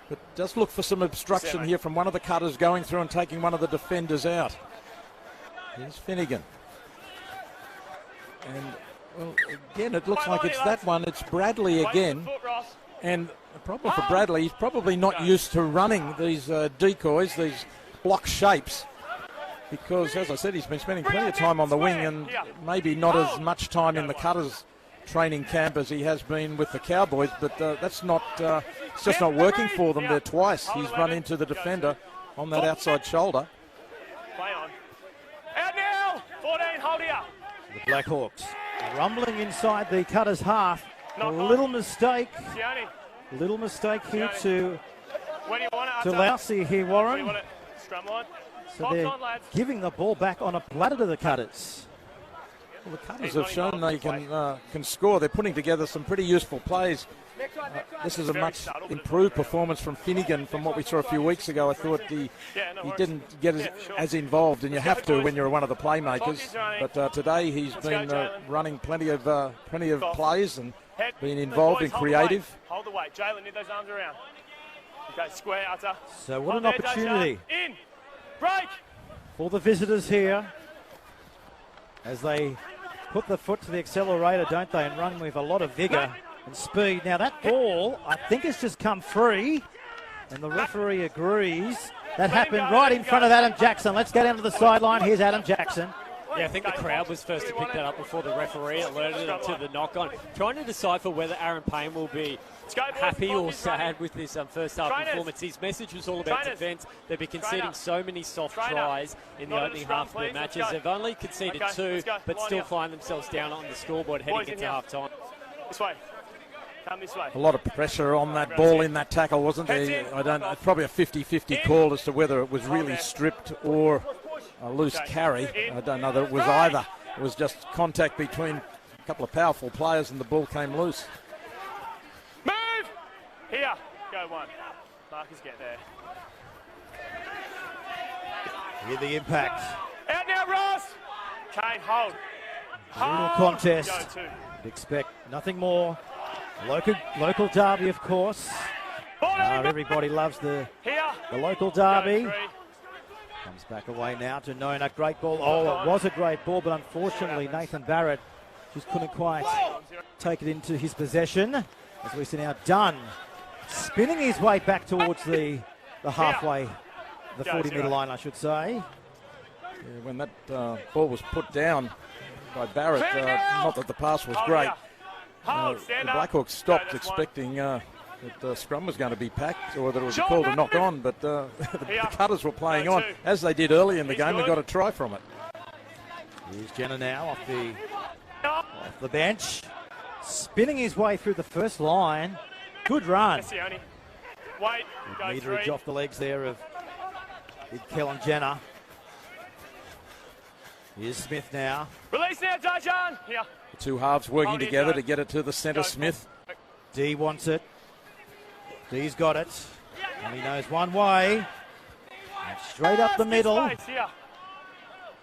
But just look for some obstruction here from one of the Cutters going through and taking one of the defenders out. Here's Finnegan. And, well, again, it looks like it's that one. It's Bradley again. And the problem for Bradley, he's probably not used to running these decoys, these block shapes, because, as I said, he's been spending plenty of time on the wing and maybe not as much time in the Cutters training camp as he has been with the Cowboys, but that's not, it's just not working for them there twice. He's run into the defender on that outside shoulder. Play on. Out now! 14, hold here. The Blackhawks rumbling inside the Cutters half. A little mistake here to Lousy here, Warren. So they're giving the ball back on a platter to the Cutters. Well, the Cutters have shown they can score. They're putting together some pretty useful plays. This is a much improved performance from Finnegan from what we saw a few weeks ago. I thought he didn't get as involved, and you have to when you're one of the playmakers. But today he's been running plenty of plays and being involved and creative. Hold the weight. Jalen, need those arms around. Okay, square, utter. So what an opportunity In. Break. for the visitors here as they put the foot to the accelerator, don't they, and run with a lot of vigour and speed. Now that ball, I think, has just come free, and the referee agrees. That happened right in front of Adam Jackson. Let's go down to the sideline. Here's Adam Jackson. Yeah, I think the crowd was first to pick that up before the referee alerted them to the knock-on. Trying to decipher whether Aaron Payne will be happy or sad with this first half performance. His message was all about defence. They've been conceding so many soft tries in the opening half of their matches. They've only conceded 2, but still find themselves down on the scoreboard heading into half-time. This way. Come this way. A lot of pressure on that ball in that tackle, wasn't there? It's probably a 50-50 call as to whether it was really stripped or a loose carry. I don't know that it was either. It was just contact between a couple of powerful players and the ball came loose. Move! Here. Go one. Marcus, get there. Hear the impact. Out now, Ross! Kane, hold. Brutal contest. Expect nothing more. Local derby, of course. Everybody loves the local derby. Comes back away now to Nona. Great ball. Oh, it was a great ball, but unfortunately Nathan Barrett just couldn't quite take it into his possession. As we see now Dunn spinning his way back towards the halfway, the 40-metre line, I should say. Yeah, when that ball was put down by Barrett, not that the pass was great. The Blackhawks stopped expecting that the scrum was going to be packed or that it would be called a knock on, but the Cutters were playing on as they did early in the game and got a try from it. Here's Jenner now off the bench, spinning his way through the first line. Good run. Wait, meterage off the legs there of Big Kellen Jenner. Here's Smith now. Release now, Dajan. Here. The two halves working together to get it to the centre. Smith. D wants it. D's got it. And he knows one way. And straight up the middle.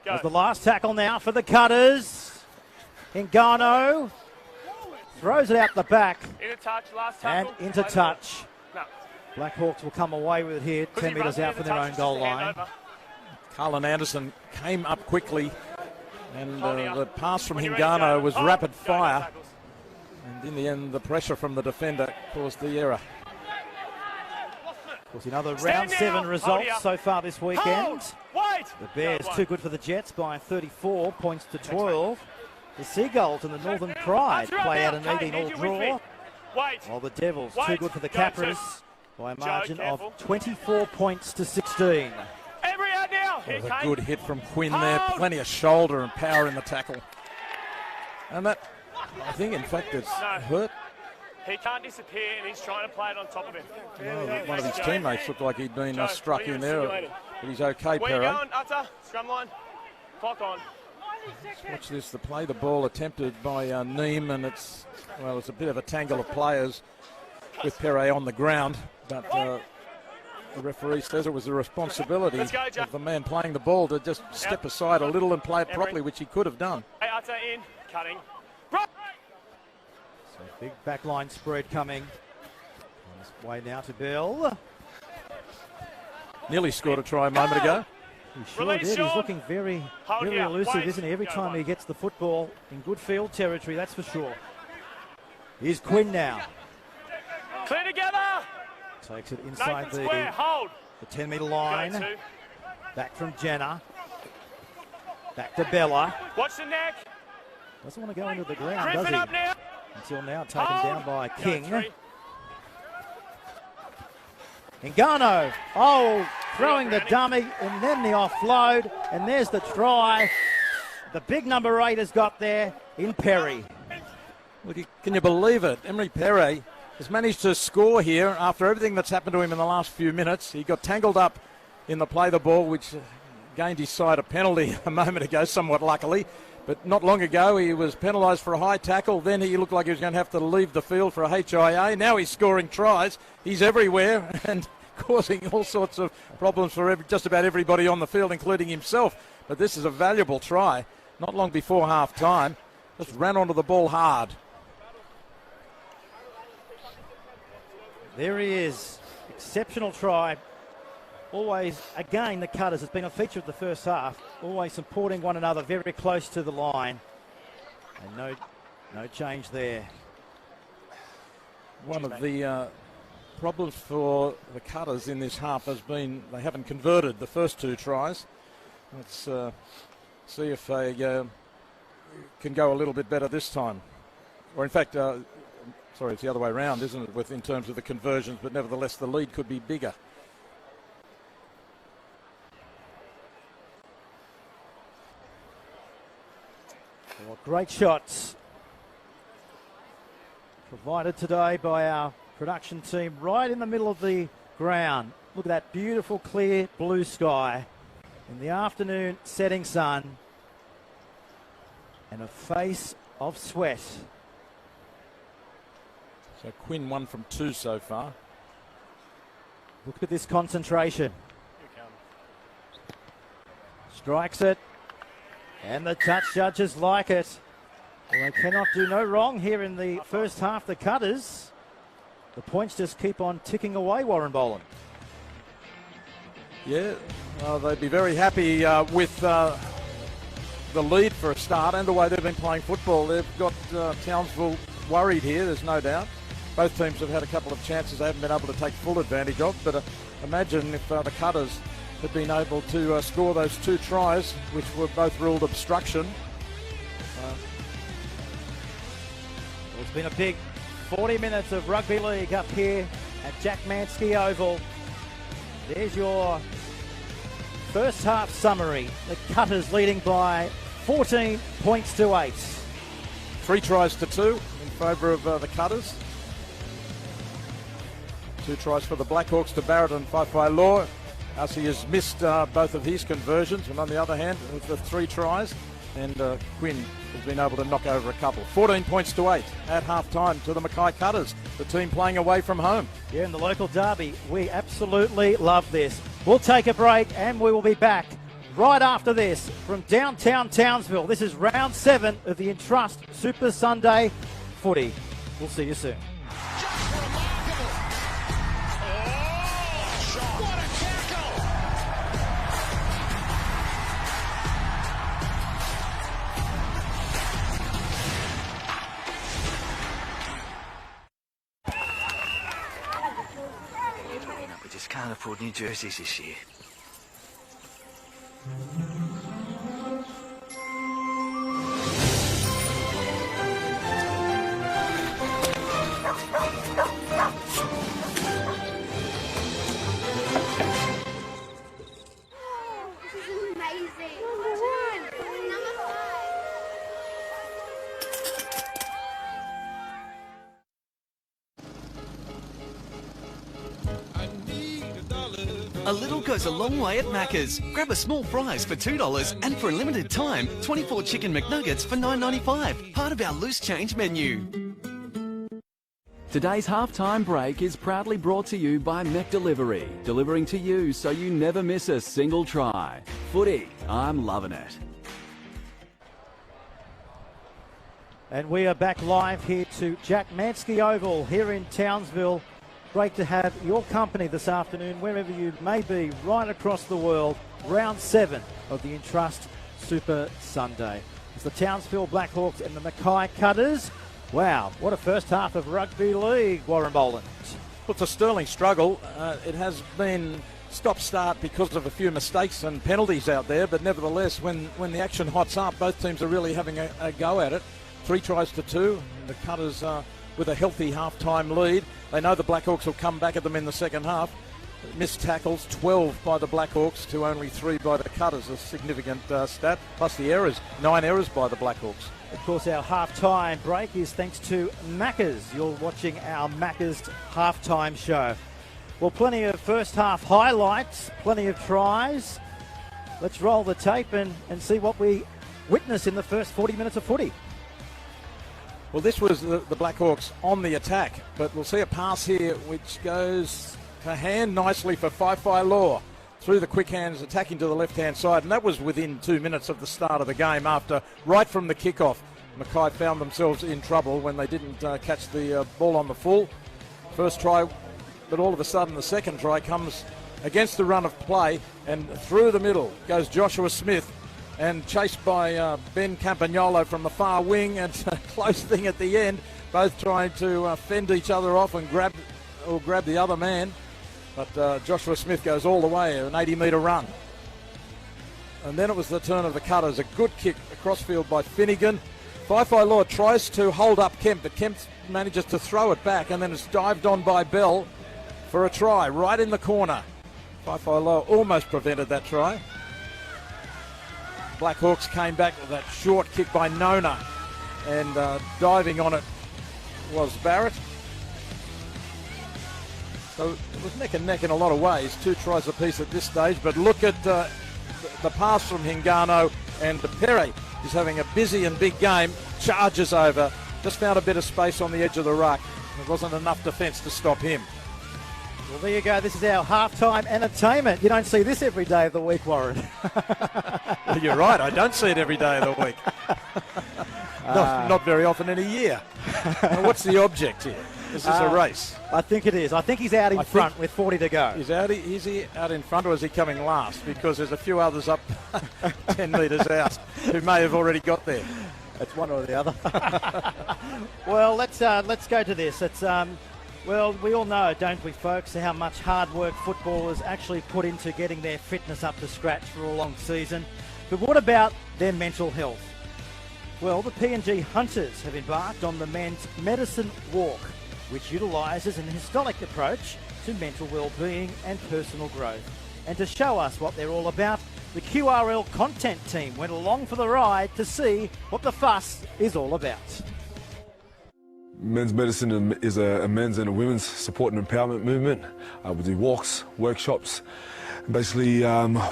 Was the last tackle now for the Cutters. Ngano throws it out the back. Into touch, last and tackle. Into touch. No. Blackhawks will come away with it here, 10 metres out from their own goal line. Carlin Anderson came up quickly, and the pass from Hingano was rapid fire. And in the end, the pressure from the defender caused the error. Of course, another round 7 results so far this weekend. The Bears too good for the Jets by 34 points to 12. The Seagulls and the Northern Pride play out an 18-all draw. While the Devils too good for the Capras by a margin of 24 points to 16. That was a good hit from Quinn there. Plenty of shoulder and power in the tackle. And that, I think, in fact, it's hurt. He can't disappear, and he's trying to play it on top of him. Well, one of his teammates looked like he'd been struck in there, but he's okay, Where you Perro. going, Utter? Scrum line. Clock on. Watch this, the play the ball attempted by Neem, and it's a bit of a tangle of players with Perret on the ground, but the referee says it was the responsibility of the man playing the ball to just step aside a little and play it properly, which he could have done. Hey, Utter in, cutting. So big backline spread coming. On his way now to Bill. Nearly scored a try a moment ago. He sure did. He's looking very elusive, isn't he? Every time he gets the football in good field territory, that's for sure. Here's Quinn now. Clear together. Takes it inside the 10-metre line. Back from Jenner. Back to Bella. Watch the neck. Doesn't want to go into the ground, does he? Until now, taken down by King. Ngano. Oh, throwing the dummy and then the offload. And there's the try. The big number 8 has got there in Perry. Look, can you believe it? Emery Perret has managed to score here after everything that's happened to him in the last few minutes. He got tangled up in the play the ball, which gained his side a penalty a moment ago, somewhat luckily. But not long ago, he was penalised for a high tackle. Then he looked like he was going to have to leave the field for a HIA. Now he's scoring tries. He's everywhere and causing all sorts of problems for just about everybody on the field, including himself. But this is a valuable try. Not long before half-time, just ran onto the ball hard. There he is. Exceptional try. Always, again, the Cutters. It's been a feature of the first half. Always supporting one another very close to the line. And no change there. One of the problems for the Cutters in this half has been they haven't converted the first 2 tries. Let's see if they can go a little bit better this time. Or in fact, sorry, it's the other way around, isn't it, in terms of the conversions, but nevertheless the lead could be bigger. Well, great shots provided today by our production team right in the middle of the ground. Look at that beautiful clear blue sky in the afternoon setting sun and a face of sweat. So Quinn 1 from 2 so far. Look at this concentration. Strikes it. And the touch judges like it. Well, they cannot do no wrong here in the first half. The Cutters. The points just keep on ticking away, Warren Boland. Yeah, they'd be very happy with the lead for a start and the way they've been playing football. They've got Townsville worried here, there's no doubt. Both teams have had a couple of chances they haven't been able to take full advantage of, but imagine if the Cutters had been able to score those 2 tries, which were both ruled obstruction. It's been a big 40 minutes of rugby league up here at Jack Manske Oval. There's your first half summary. The Cutters leading by 14 points to 8. 3 tries to 2 in favour of the Cutters. 2 tries for the Blackhawks to Barrett and Whaiwhai Law. He has missed both of his conversions, and on the other hand, with the 3 tries, and Quinn has been able to knock over a couple. 14 points to 8 at half-time to the Mackay Cutters, the team playing away from home. Yeah, in the local derby, we absolutely love this. We'll take a break and we will be back right after this from downtown Townsville. This is round 7 of the Instrust Super Sunday footy. We'll see you soon. Can't afford new jerseys this year. This is amazing. Number 5. A little goes a long way at Macca's. Grab a small fries for $2 and for a limited time, 24 chicken McNuggets for $9.95. Part of our loose change menu. Today's halftime break is proudly brought to you by McDelivery, delivering to you so you never miss a single try. Footy, I'm loving it. And we are back live here to Jack Manske Oval here in Townsville. Great to have your company this afternoon, wherever you may be, right across the world. Round 7 of the Intrust Super Sunday. It's the Townsville Blackhawks and the Mackay Cutters. Wow, what a first half of rugby league, Warren Boland. Well, it's a sterling struggle. It has been stop-start because of a few mistakes and penalties out there, but nevertheless, when the action hots up, both teams are really having a go at it. 3 tries to 2. The Cutters with a healthy half-time lead. They know the Blackhawks will come back at them in the second half. Missed tackles, 12 by the Blackhawks to only 3 by the Cutters, a significant stat. Plus the errors, 9 errors by the Blackhawks. Of course, our half-time break is thanks to Macca's. You're watching our Macca's half-time show. Well, plenty of first half highlights, plenty of tries. Let's roll the tape and see what we witness in the first 40 minutes of footy. Well, this was the Blackhawks on the attack, but we'll see a pass here which goes to hand nicely for Whaiwhai Law through the quick hands, attacking to the left-hand side, and that was within 2 minutes of the start of the game. After, right from the kickoff, Mackay found themselves in trouble when they didn't catch the ball on the full. First try, but all of a sudden the second try comes against the run of play, and through the middle goes Joshua Smith, and chased by Ben Campagnolo from the far wing, and a close thing at the end, both trying to fend each other off and grab the other man. But Joshua Smith goes all the way, an 80-metre run. And then it was the turn of the Cutters, a good kick across field by Finnegan. Whaiwhai Law tries to hold up Kemp, but Kemp manages to throw it back, and then it's dived on by Bell for a try, right in the corner. Whaiwhai Law almost prevented that try. Blackhawks came back with that short kick by Nona, and diving on it was Barrett. So it was neck and neck in a lot of ways, 2 tries apiece at this stage, but look at the pass from Hingano, and Perry is having a busy and big game, charges over, just found a bit of space on the edge of the ruck. There wasn't enough defence to stop him. Well, there you go. This is our halftime entertainment. You don't see this every day of the week, Warren. Well, you're right. I don't see it every day of the week. Not very often in a year. Now, what's the object here? Is this a race? I think it is. I think he's out in front with 40 to go. Is he out in front, or is he coming last? Because there's a few others up 10 metres out who may have already got there. It's one or the other. Well, let's go to this. It's well, we all know, don't we, folks, how much hard work footballers actually put into getting their fitness up to scratch for a long season. But what about their mental health? Well, the PNG Hunters have embarked on the men's Medicine Walk. which utilises an historic approach to mental well-being and personal growth. And to show us what they're all about, the QRL content team went along for the ride to see what the fuss is all about. Men's medicine is a men's and a women's support and empowerment movement. We do walks, workshops. Basically,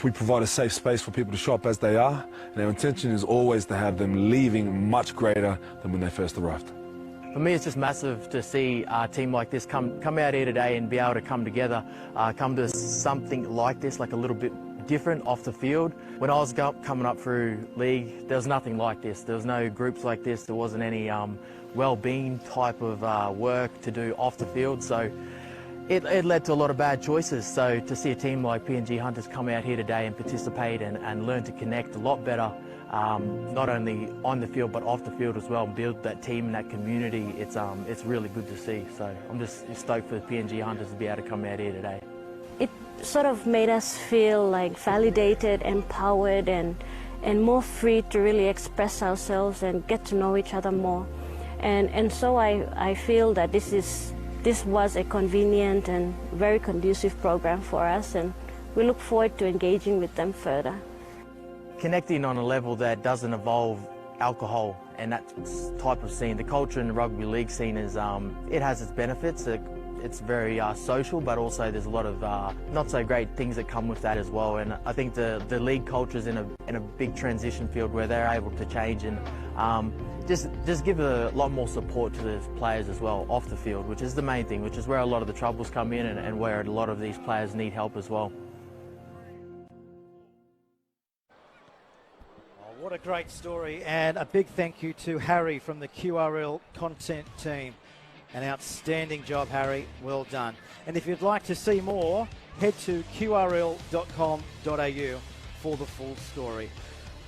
we provide a safe space for people to shop as they are, and our intention is always to have them leaving much greater than when they first arrived. For me, it's just massive to see a team like this come out here today and be able to come together, come to something like this, like a little bit different off the field. When I was coming up through league, there was nothing like this. There was no groups like this. There wasn't any well-being type of work to do off the field. So it led to a lot of bad choices. So to see a team like PNG Hunters come out here today and participate and learn to connect a lot better, not only on the field but off the field as well, and build that team and that community, it's really good to see. So I'm just stoked for the PNG Hunters to be able to come out here today. It sort of made us feel like validated, empowered, and more free to really express ourselves and get to know each other more. And so I feel that this was a convenient and very conducive program for us, and we look forward to engaging with them further. Connecting on a level that doesn't involve alcohol and that type of scene. The culture in the rugby league scene is, it has its benefits. It's very social, but also there's a lot of not so great things that come with that as well. And I think the league culture is in a big transition field where they're able to change and just give a lot more support to the players as well off the field, which is the main thing, which is where a lot of the troubles come in and where a lot of these players need help as well. Oh, what a great story, and a big thank you to Harry from the QRL content team. An outstanding job, Harry. Well done. And if you'd like to see more, head to qrl.com.au for the full story.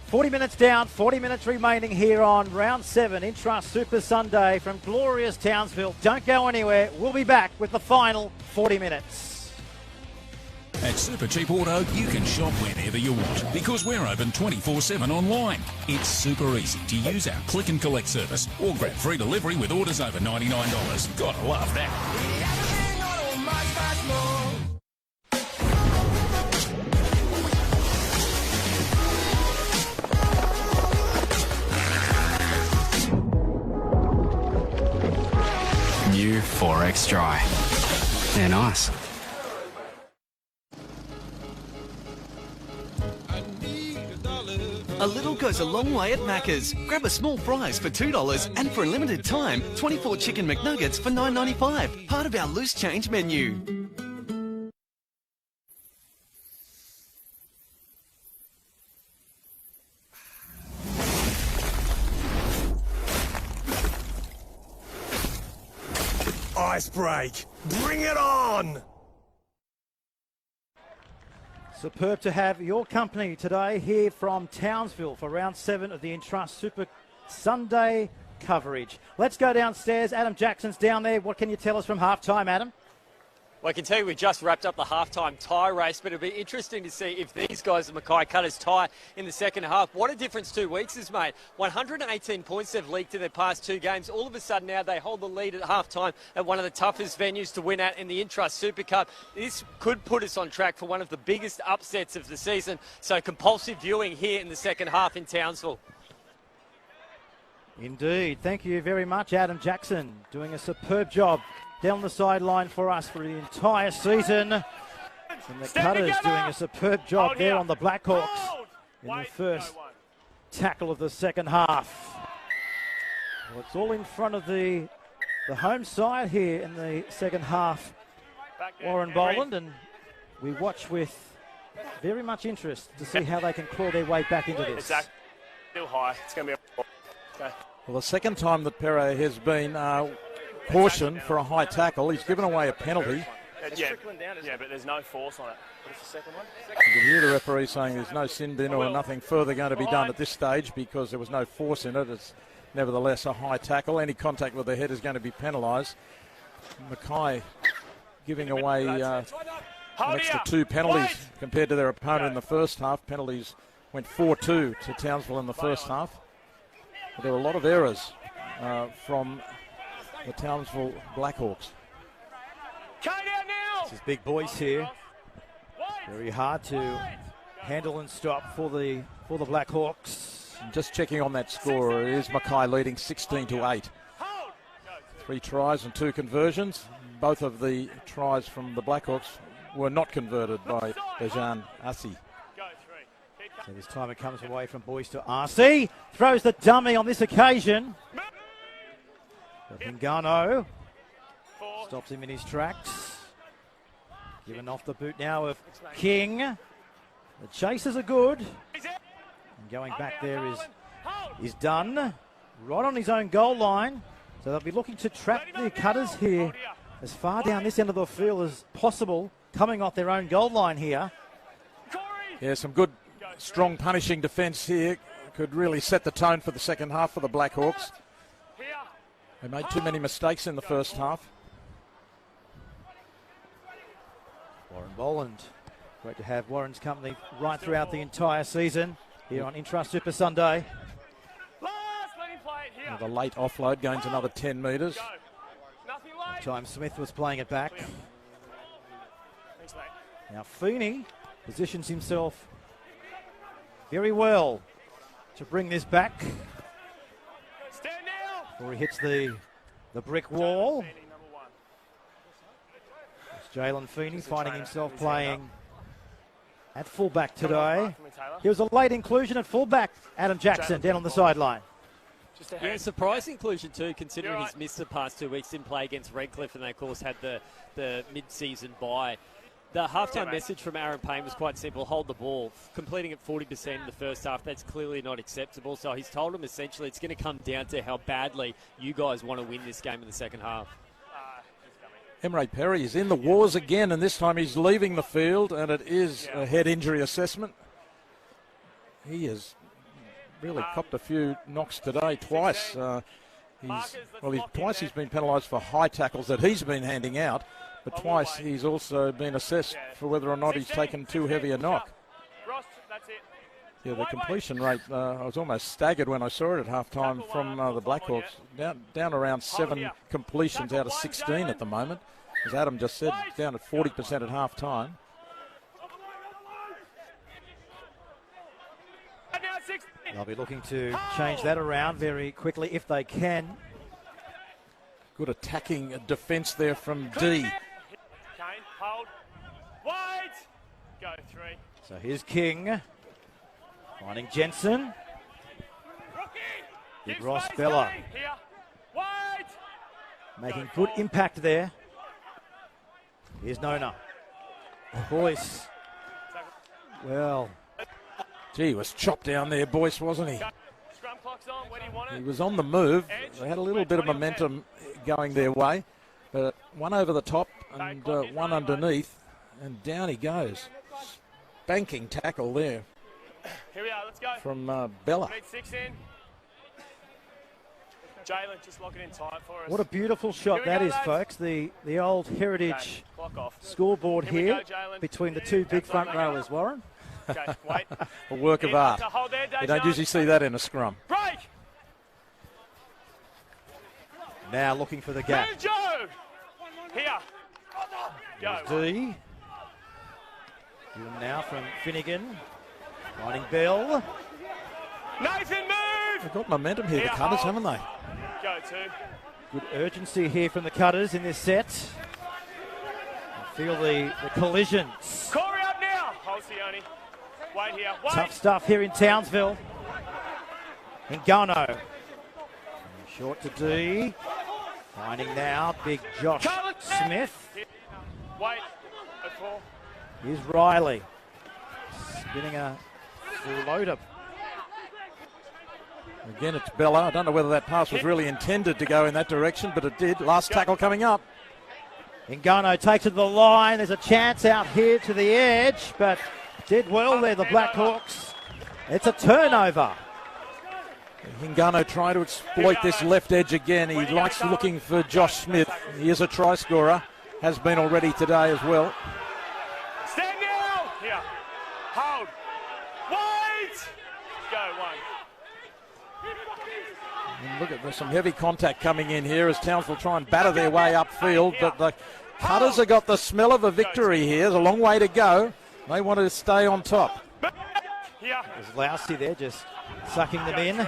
40 minutes down, 40 minutes remaining here on round 7, Intrust Super Sunday from glorious Townsville. Don't go anywhere. We'll be back with the final 40 minutes. At Super Cheap Auto, you can shop whenever you want because we're open 24/7 online. It's super easy to use our click and collect service or grab free delivery with orders over $99. Gotta love that. New 4X Dry. They're nice. A little goes a long way at Macca's. Grab a small fries for $2 and for a limited time, 24 chicken McNuggets for $9.95. Part of our loose change menu. Ice break. Bring it on! Superb to have your company today here from Townsville for round 7 of the Intrust Super Sunday coverage. Let's go downstairs. Adam Jackson's down there. What can you tell us from halftime, Adam? Well, I can tell you we just wrapped up the halftime tie race, but it'll be interesting to see if these guys at Mackay Cutters tie in the second half. What a difference 2 weeks has made. 118 points they've leaked in their past 2 games. All of a sudden now they hold the lead at halftime at one of the toughest venues to win at in the Intrust Super Cup. This could put us on track for one of the biggest upsets of the season. So compulsive viewing here in the second half in Townsville. Indeed. Thank you very much, Adam Jackson, doing a superb job down the sideline for us for the entire season. And the Cutters doing a superb job there on the Blackhawks in the first tackle of the second half. Well, it's all in front of the home side here in the second half, Warren Boland, and we watch with very much interest to see how they can claw their way back into this. Exactly. Still high. It's going to be okay. Well, the second time that Perro has been cautioned for a high tackle, he's given away a penalty. Yeah, but there's no force on it. What is the second one? You can hear the referee saying there's no sin bin or nothing further going to be done at this stage because there was no force in it. It's nevertheless a high tackle. Any contact with the head is going to be penalised. Mackay giving away an extra 2 penalties compared to their opponent in the first half. Penalties went 4-2 to Townsville in the first half. But there were a lot of errors from the Townsville Blackhawks. This is big boys here. Very hard to handle and stop for the Blackhawks. Just checking on that score, it is Mackay leading 16-8. 3 tries and 2 conversions. Both of the tries from the Blackhawks were not converted by Dejan Assi. So this time it comes away from Boyce to Arce. Throws the dummy on this occasion. But Hingano stops him in his tracks. Given off the boot now of King. The chases are good. And going back there is done. Right on his own goal line. So they'll be looking to trap the Cutters here as far down this end of the field as possible, coming off their own goal line here. Yeah, some good, strong punishing defence here. Could really set the tone for the second half for the Blackhawks. They made too many mistakes in the first half. Warren Boland. Great to have Warren's company right throughout the entire season here on Intrust Super Sunday. The late offload gains another 10 metres. Time Smith was playing it back. Now Feeney positions himself very well to bring this back before he hits the brick wall. It's Jalen Feeney finding himself playing at fullback today. He was a late inclusion at fullback, Adam Jackson, down on the sideline. Yeah, surprise inclusion too, considering he's missed the past 2 weeks, didn't play against Redcliffe, and they, of course, had the mid-season bye. The halftime message from Aaron Payne was quite simple: hold the ball. Completing at 40% in the first half, that's clearly not acceptable. So he's told them essentially it's going to come down to how badly you guys want to win this game in the second half. Emre Perry is in the wars again, and this time he's leaving the field, and it is a head injury assessment. He has really copped a few knocks today, twice. Twice he's been penalised for high tackles that he's been handing out, but twice he's also been assessed for whether or not he's taken too heavy a knock. Yeah, the completion rate, I was almost staggered when I saw it at half-time from the Blackhawks. Down around 7 completions out of 16 at the moment. As Adam just said, down at 40% at half-time. They'll be looking to change that around very quickly if they can. Good attacking defence there from D. Kane, hold. Wide. Go 3. So here's King. Finding Jensen. Big Ross Bella. Making good impact there. Here's Nona. Boyce. Well. Gee, he was chopped down there, Boyce, wasn't he? He was on the move. They had a little bit of momentum going their way. But one over the top and one underneath. And down he goes. Banking tackle there. Here we are, let's go. From Bella. Need 6 in. Jalen, just lock it in tight for us. What a beautiful shot that is, folks. The old heritage scoreboard here between the two big front rowers, Warren. Okay, wait. A work of art. You don't usually see that in a scrum. Break! Now looking for the gap. Move, Joe! Here. Go. D. Given now from Finnegan. Finding Bell. Nathan, move! They've got momentum here, the Cutters, haven't they? Go 2. Good urgency here from the Cutters in this set. Feel the collisions. Corey up now! Hold Sione. Wait here. Wait. Tough stuff here in Townsville. Ngannou. Short to D. Finding now big Josh Smith. Wait. 4. Here's Riley. Spinning a floater. Again, it's Bella. I don't know whether that pass was really intended to go in that direction, but it did. Last tackle coming up. Ngannou takes it to the line. There's a chance out here to the edge, but did well there, the Blackhawks. It's a turnover. Ngannou trying to exploit this left edge again. He likes looking for Josh Smith. He is a try scorer. Has been already today as well. Stand now! Here. Hold. Wait! Go 1. And look at, there's some heavy contact coming in here as Townsville try and batter their way upfield, but the Cutters have got the smell of a victory here. There's a long way to go. They want to stay on top. There's Lousy there just sucking them in.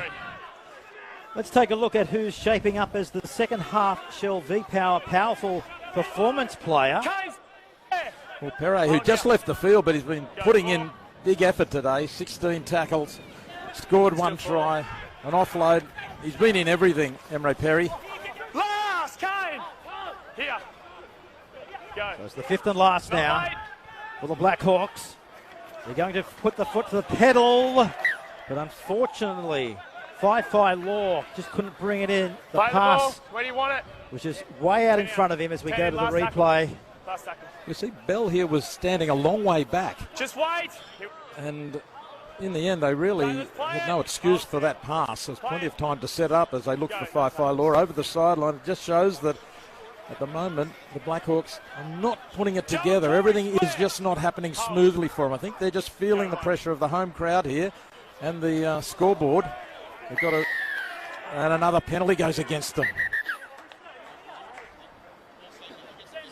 Let's take a look at who's shaping up as the second half Shell V-Power powerful performance player. Well, Perret, who just left the field, but he's been putting in big effort today. 16 tackles, scored one try, an offload. He's been in everything, Emre Perry. Last, Kane! Here. Go. So it's the fifth and last now for the Blackhawks. They're going to put the foot to the pedal, but unfortunately, Fi Law just couldn't bring it in. The Play pass, the ball. Where do you want it? which is way out in front of him as we go to the replay. Last tackle. You see, Bell here was standing a long way back. Just wait. And in the end, they really had no excuse for that pass. There's plenty of time to set up as they look for Fi Law over the sideline. It just shows that at the moment, the Blackhawks are not putting it together. Everything is just not happening smoothly for them. I think they're just feeling the pressure of the home crowd here and the scoreboard. They've got to, and another penalty goes against them.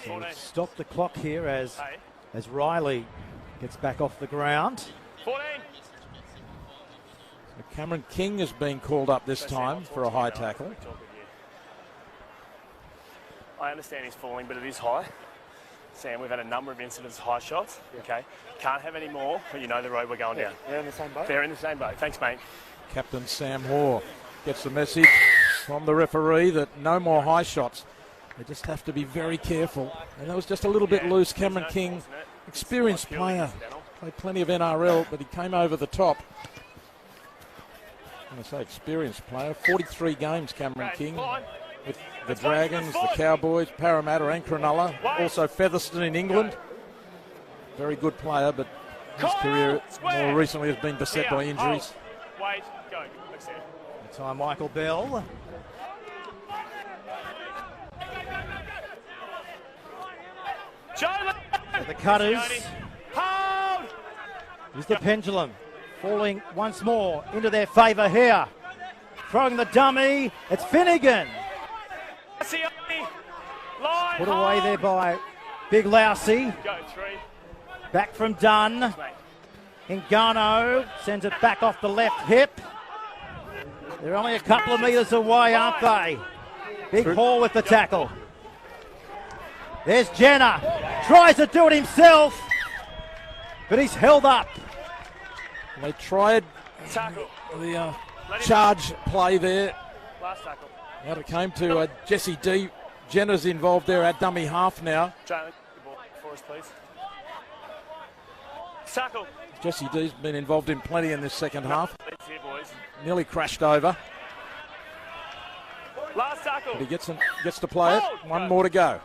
So stop the clock here as Riley gets back off the ground. 14. So Cameron King is being called up this time for a high tackle. I understand he's falling, but it is high. Sam, we've had a number of incidents, high shots. Okay, can't have any more, but you know the road we're going down. They're in the same boat. They're in the same boat. Thanks, mate. Captain Sam Hoare gets the message from the referee that no more high shots. They just have to be very careful. And that was just a little bit loose. Cameron King, experienced player, played plenty of NRL, but he came over the top. I'm going to say experienced player, 43 games Cameron King. With the Dragons, the Cowboys, Parramatta and Cronulla. Also Featherstone in England. Very good player, but his career more recently has been beset by injuries. Wait, go. Looks there. Time Michael Bell. So the Cutters. Hold! Here's the pendulum. Falling once more into their favour here. Throwing the dummy. It's Finnegan. Put away there by Big Lousy. Go, 3. Back from Dunn. Ngannou sends it back off the left hip. They're only a couple of metres away, aren't they? Big Hall with the tackle. There's Jenner. Tries to do it himself, but he's held up. They tried the charge play there. Last tackle. Now it came to Jesse D. Jenner's involved there at dummy half now. Jalen, ball for us, please. Tackle. Jesse D's been involved in plenty in this second half. Let's hear, boys. Nearly crashed over. Last tackle. But he gets to play it. One more to go.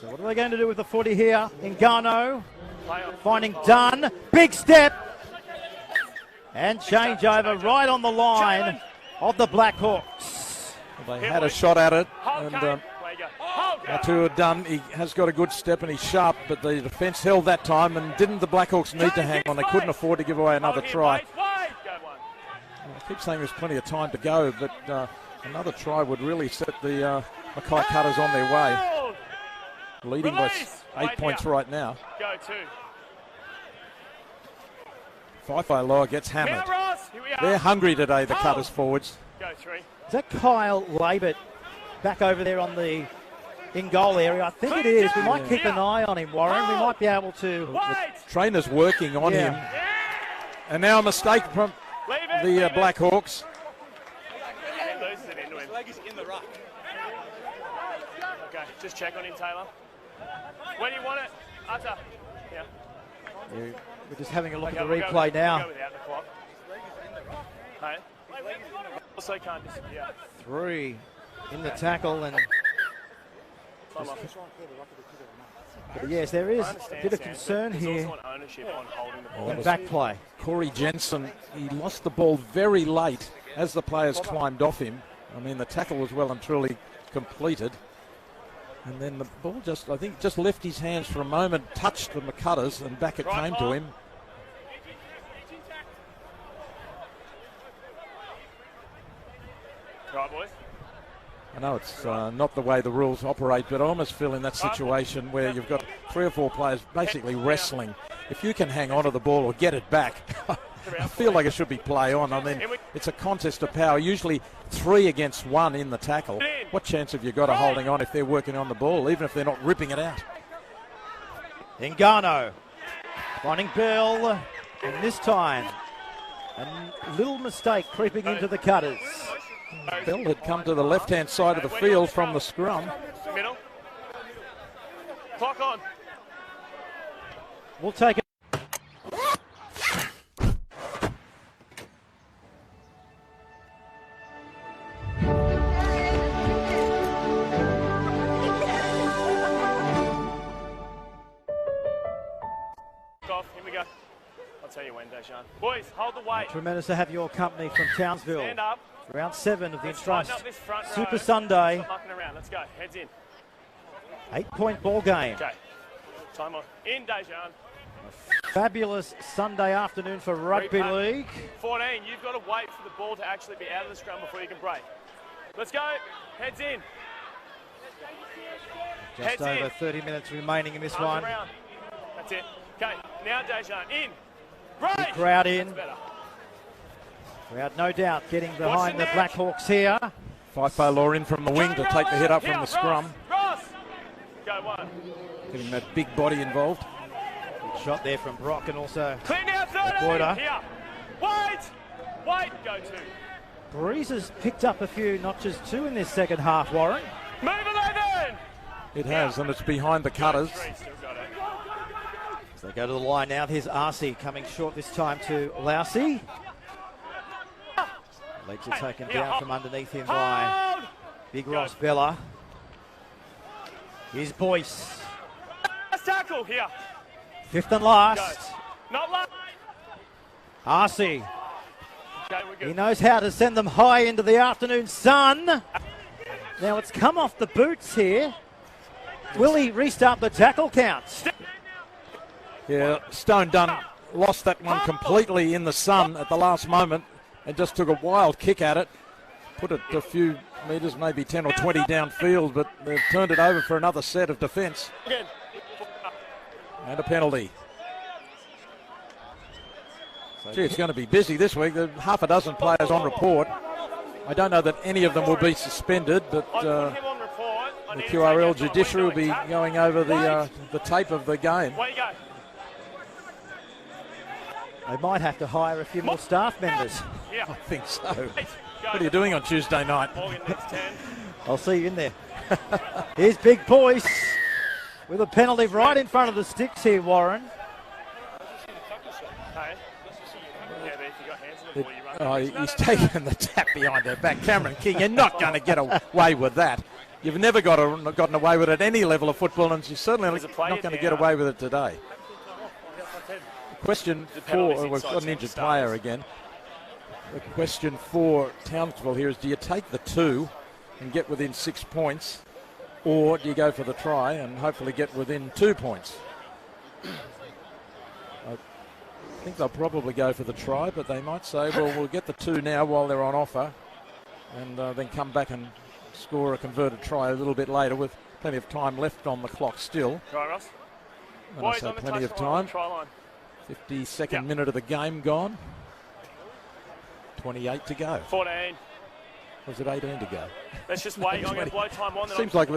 So what are they going to do with the footy here? Ngannou finding Dunn. Big step. And changeover right on the line of the Blackhawks. Well, they had a shot at it, and Atua Dunn, he has got a good step and he's sharp, but the defence held that time, and didn't the Blackhawks need to hang on? They couldn't afford to give away another try. I keep saying there's plenty of time to go, but another try would really set the Mackay Cutters on their way. Leading by 8 points right now. Go, 2. Fi Law gets hammered. They're hungry today, the Cutters forwards. Go, 3. Is that Kyle Labert back over there on the in-goal area? I think it is. We might keep an eye on him, Warren. We might be able to... The trainer's working on him. And now a mistake from the Blackhawks. Okay, just check on him, Taylor. Where do you want it? Utter. Yeah. We're just having a look at the replay now. Go without the clock. Hey. Also can't disappear. 3 in the tackle, and but yes, there is a bit of concern here in back play. Corey Jensen, he lost the ball very late as the players climbed off him. I mean, the tackle was well and truly completed. And then the ball just, I think, just left his hands for a moment, touched the Cutters, and back it came to him. boys. I know it's not the way the rules operate, but I almost feel in that situation where you've got 3 or 4 players basically wrestling. If you can hang on to the ball or get it back, I feel like it should be play on. I mean, it's a contest of power, usually 3 against 1 in the tackle. What chance have you got of holding on if they're working on the ball, even if they're not ripping it out? Ngannou finding Bell, and this time a little mistake creeping into the cutters. Bell had come to the left-hand side of the field from the scrum. Middle. Clock on. We'll take it. Here we go. I'll tell you when, Dejan. Boys, hold the weight. Tremendous to have your company from Townsville. Stand up. Round 7 of the Instrust Super row. Sunday. Stop mucking around. Let's go. Heads in. 8-point ball game. Okay. Time on. In, Dejan. Fabulous Sunday afternoon for rugby league. 14. You've got to wait for the ball to actually be out of the scrum before you can break. Let's go. Heads in. Just Heads over in. 30 minutes remaining in this Arms one. around. That's it. Okay. Now, Dejan. In. Break. Big crowd in. That's better. Crowd no doubt getting behind the Blackhawks here. FIFO law in from the wing to take the hit up from the scrum. Ross. Go one. Getting that big body involved. Good shot there from Brock and also Clean out 13. Here. Wait. Go 2. Breeze has picked up a few notches too in this second half, Warren. Move 11. It has, and it's behind the cutters. As they go to the line now, here's Arcee coming short this time to Lousy. Legs are taken down from underneath him by Big Ross Bella. Here's Boyce. Last tackle here. 5th and last. Not last. Arcee. Okay, we're good. He knows how to send them high into the afternoon sun. Now it's come off the boots here. Will he restart the tackle count? Yeah, Stone Dunn lost that one completely in the sun at the last moment and just took a wild kick at it. Put it a few metres, maybe 10 or 20 downfield, but they've turned it over for another set of defence. And a penalty. Gee, it's going to be busy this week. There are half a dozen players on report. I don't know that any of them will be suspended, but the QRL judiciary will be going over the tape of the game. They might have to hire a few more staff members. I think so. What are you doing on Tuesday night? I'll see you in there. Here's Big Boyce with a penalty right in front of the sticks here, Warren. He's taken the tap behind their back. Cameron King, you're not going to get away with that. You've never gotten away with it at any level of football, and you're certainly not going to get away with it today. Question for, we've got an injured player again. The question for Townsville here is, do you take the 2 and get within 6 points, or do you go for the try and hopefully get within 2 points? I think they'll probably go for the try, but they might say, well, we'll get the 2 now while they're on offer, and then come back and score a converted try a little bit later with plenty of time left on the clock still. Try, Ross. And I say plenty of time. 52nd minute of the game gone. 28 to go. 14. Was it 18 to go? Let's just wait. I'm going to blow time on. Seems like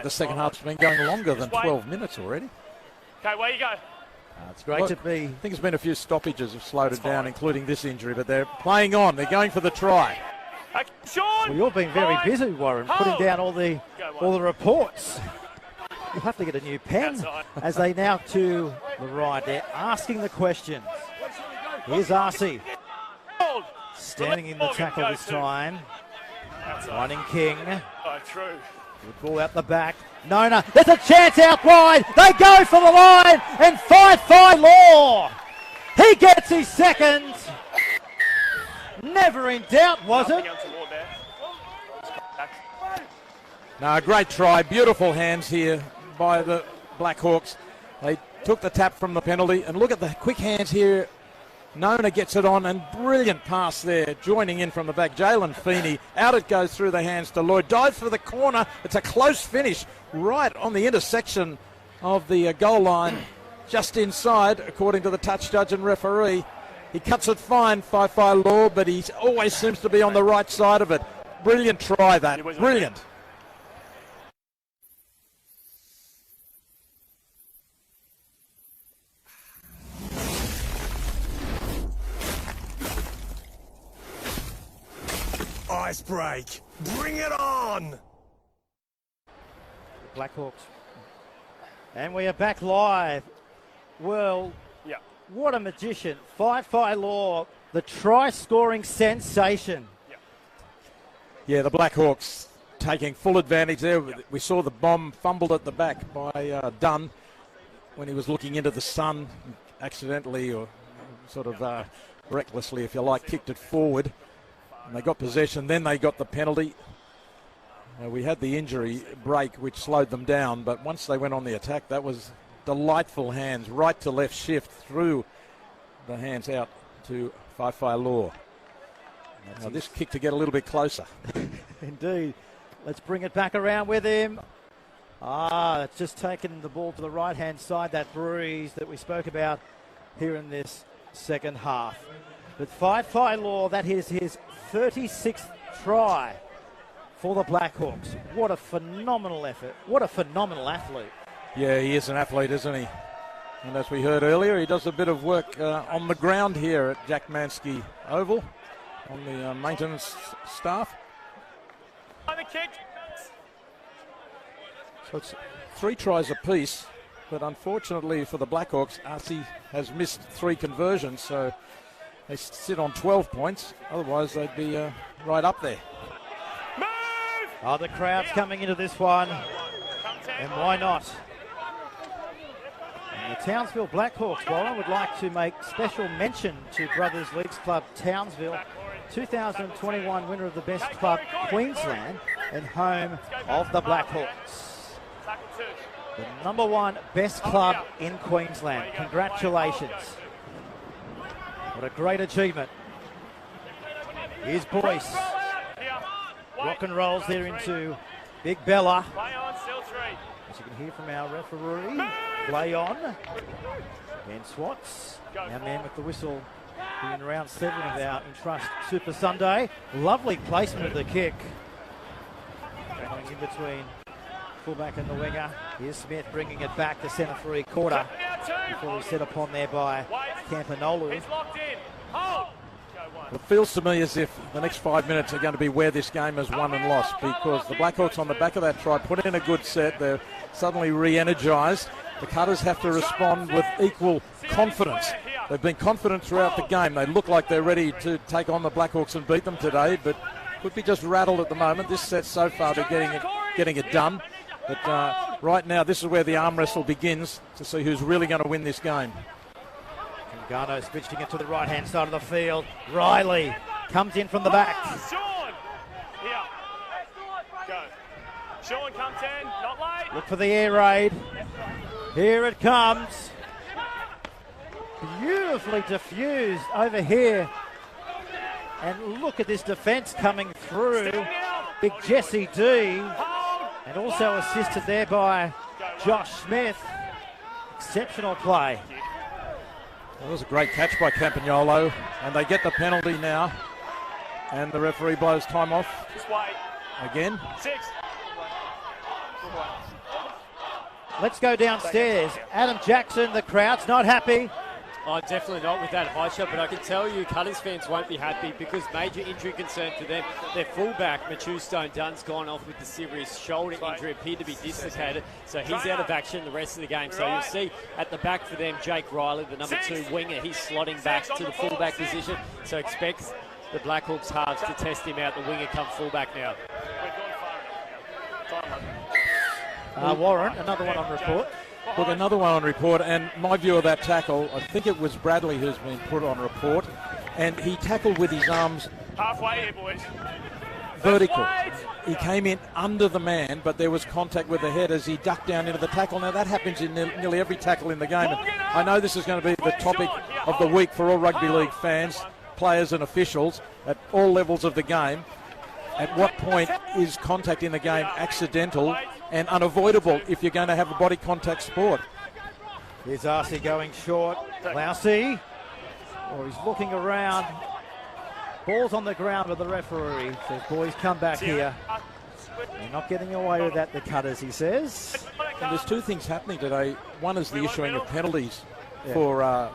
the second half's been going longer than 12 minutes already. Okay, where you go? It's great to be. I think there's been a few stoppages have slowed it down, including this injury, but they're playing on. They're going for the try. Sean! Well, you've been very busy, Warren, putting down all the reports. You'll have to get a new pen as they now to the right. They're asking the questions. Here's Arcee. Standing in the tackle this time. Finding King. True. Good ball out the back. Nona, there's a chance out wide. They go for the line and Fi Law. He gets his second. Never in doubt, was it? No, great try. Beautiful hands here by the Blackhawks. They took the tap from the penalty, and look at the quick hands here Nona gets it on, and brilliant pass there, joining in from the back. Jalen Feeney, out it goes through the hands to Lloyd. Dives for the corner. It's a close finish right on the intersection of the goal line, just inside, according to the touch judge and referee. He cuts it fine, Fifi Law, but he always seems to be on the right side of it. Brilliant try, that. Brilliant. Ice break. Bring it on. Blackhawks. And we are back live. Well, what a magician. Fifi Law, the try-scoring sensation. Yeah, the Blackhawks taking full advantage there. We saw the bomb fumbled at the back by Dunn when he was looking into the sun, accidentally or sort of recklessly, if you like, kicked it forward. And they got possession, then they got the penalty. We had the injury break, which slowed them down, but once they went on the attack, that was delightful hands, right to left shift through the hands out to Fifi Law. Now this kick to get a little bit closer. Indeed. Let's bring it back around with him. It's just taken the ball to the right-hand side, that breeze that we spoke about here in this second half. But Fifi Law, that is his 36th try for the Blackhawks. What a phenomenal effort. What a phenomenal athlete. Yeah, he is an athlete, isn't he? And as we heard earlier, he does a bit of work on the ground here at Jack Manske Oval on the maintenance staff. So it's 3 tries apiece, but unfortunately for the Blackhawks, Arcee has missed 3 conversions, so they sit on 12 points. Otherwise, they'd be right up there. The crowd's coming into this one, and why not? And the Townsville Blackhawks, Warren, would like to make special mention to Brothers Leagues Club Townsville, 2021 winner of the Best Club Queensland and home of the Blackhawks. The #1 best club in Queensland. Congratulations. What a great achievement. Here's Boyce. Rock and rolls there into Big Bella. As you can hear from our referee, play on. Ben Swats, our man with the whistle, in round 7 of our Instrust Super Sunday. Lovely placement of the kick. Going in between fullback and the winger. Here's Smith bringing it back to centre for a quarter before he's set upon there by Campanolu. It feels to me as if the next 5 minutes are going to be where this game is won and lost, because the Blackhawks on the back of that try put in a good set. They're suddenly re-energised. The Cutters have to respond with equal confidence. They've been confident throughout the game. They look like they're ready to take on the Blackhawks and beat them today, but could be just rattled at the moment. This set so far, they're getting it done. But right now, this is where the arm wrestle begins to see who's really going to win this game. Garno switching it to the right-hand side of the field. Riley comes in from the back. Sean! Here. Go. Sean comes in, not late. Look for the air raid. Here it comes. Beautifully diffused over here. And look at this defence coming through. Big Jesse D. And also assisted there by Josh Smith. Exceptional play. That was a great catch by Campagnolo, and they get the penalty now, and the referee blows time off again. 6. Let's go downstairs. Adam Jackson, the crowd's not happy. Oh, definitely not with that high shot, but I can tell you Cutters fans won't be happy because major injury concern for them. Their fullback, Machu Stone Dunn's gone off with the serious shoulder injury, appeared to be dislocated, so he's out of action the rest of the game. So you'll see at the back for them, Jake Riley, the #2 winger, he's slotting back to the fullback position, so expect the Blackhawks halves to test him out, the winger come fullback now. Warren, another one on report. Look, another one on report, and my view of that tackle, I think it was Bradley who's been put on report, and he tackled with his arms Halfway here, boys. vertical. He came in under the man, but there was contact with the head as he ducked down into the tackle. Now, that happens in nearly every tackle in the game. And I know this is going to be the topic of the week for all rugby league fans, players and officials at all levels of the game. At what point is contact in the game accidental and unavoidable if you're going to have a body contact sport? Here's Arcee going short. Lousy. Oh, he's looking around. Ball's on the ground with the referee. Says, boys, come back here. You're not getting away with that, the Cutters, he says. And there's two things happening today. One is the issuing of penalties for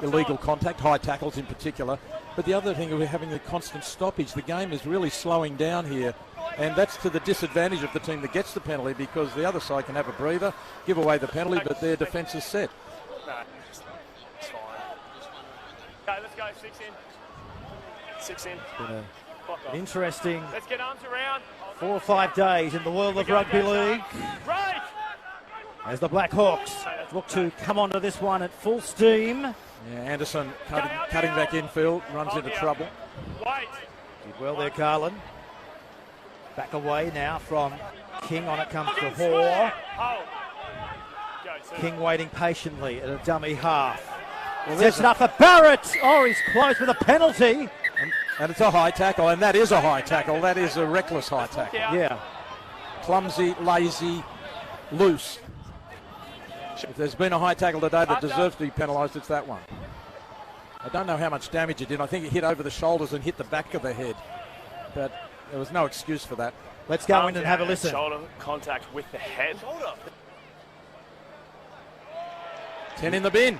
illegal contact, high tackles in particular. But the other thing, we're having a constant stoppage. The game is really slowing down here. And that's to the disadvantage of the team that gets the penalty, because the other side can have a breather, give away the penalty, but their defence is set. No, it's fine. Okay, let's go. 6 in. 6 in. It's been interesting Let's get arms around. 4 or 5 days in the world of rugby league. Right. As the Blackhawks look to come onto this one at full steam. Yeah, Anderson cutting back infield, runs into trouble. Wait. Did well there, Carlin. Back away now from King. On it comes to Hoare. King waiting patiently at a dummy half. Well, sets it up for Barrett. Oh, he's close with a penalty. And it's a high tackle, and that is a high tackle. That is a reckless high tackle. Yeah. Clumsy, lazy, loose. If there's been a high tackle today that deserves to be penalised, it's that one. I don't know how much damage it did. I think it hit over the shoulders and hit the back of the head. But there was no excuse for that. Let's go in and have a listen. Shoulder contact with the head. 10 in the bin.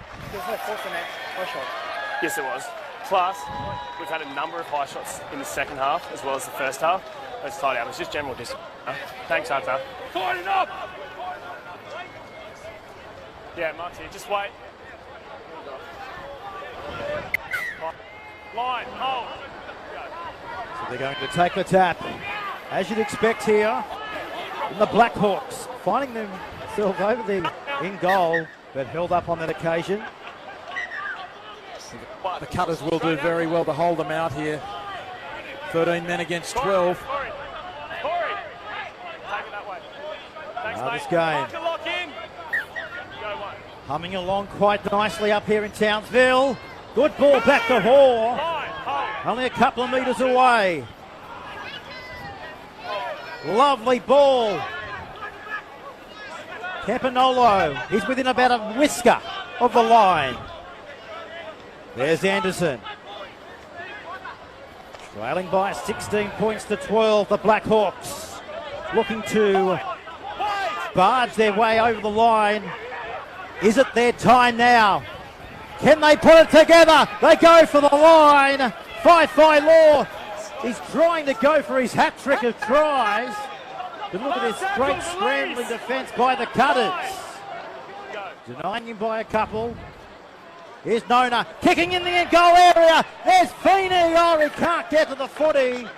Yes, it was. Plus, we've had a number of high shots in the second half as well as the first half. Let's tie it out. It's just general discipline. Thanks, Hunter. Tighten it up! Yeah, Mark's here. Just wait. Line, hold. So they're going to take the tap, as you'd expect here. And the Blackhawks finding themselves over there in goal, but held up on that occasion. The Cutters will do very well to hold them out here. 13 men against 12. This game humming along quite nicely up here in Townsville. Good ball back to Hoare. Only a couple of metres away. Lovely ball. Campanolo, he's within about a whisker of the line. There's Anderson. Trailing by 16 points to 12, the Blackhawks looking to barge their way over the line. Is it their time now? Can they put it together? They go for the line. Fi Law, he's trying to go for his hat trick of tries. But look at this great scrambling defence by the Cutters. Denying him by a couple. Here's Nona, kicking in the end goal area. There's Feeney. Oh, he can't get to the footy.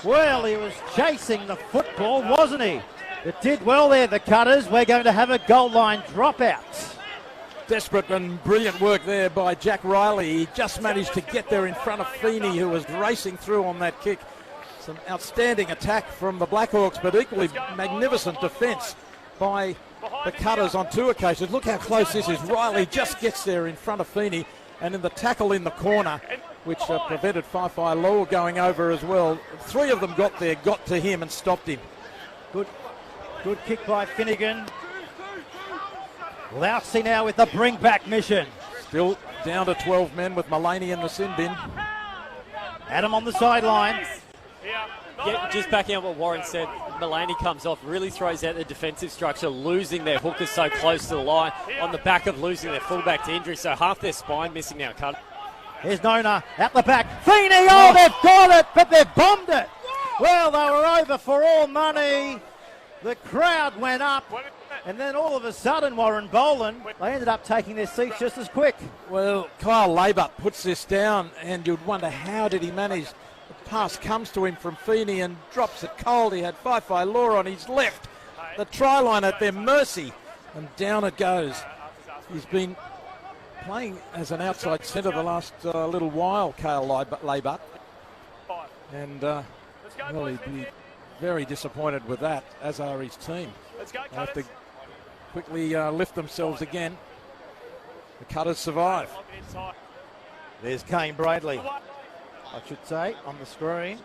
Well, he was chasing the football, wasn't he? It did well there, the Cutters. We're going to have a goal line dropout. Desperate and brilliant work there by Jack Riley. He just managed to get there in front of Feeney, who was racing through on that kick. Some outstanding attack from the Blackhawks, but equally magnificent defence by the Cutters on 2 occasions. Look how close this is. Riley just gets there in front of Feeney, and in the tackle in the corner, which prevented Fi Law going over as well. 3 of them got there, got to him and stopped him. Good kick by Finnegan. Lousy now with the bring back mission. Still down to 12 men with Mullaney in the sin bin. Adam on the sideline. Yeah, just backing up what Warren said, Mullaney comes off, really throws out the defensive structure, losing their hookers so close to the line on the back of losing their fullback to injury, so half their spine missing now. Here's Nona at the back. Feeney, oh, they've got it, but they've bombed it. Well, they were over for all money. The crowd went up, and then all of a sudden, Warren Boland, they ended up taking their seats just as quick. Well, Kyle Labour puts this down, and you'd wonder how did he manage. The pass comes to him from Feeney and drops it cold. He had Fi Law on his left. The try line at their mercy, and down it goes. He's been playing as an outside centre the last little while, Kyle Labour. And, well, he'd be very disappointed with that, as are his team. They have to quickly lift themselves again. The Cutters survive. There's Kane Bradley, I should say, on the screen.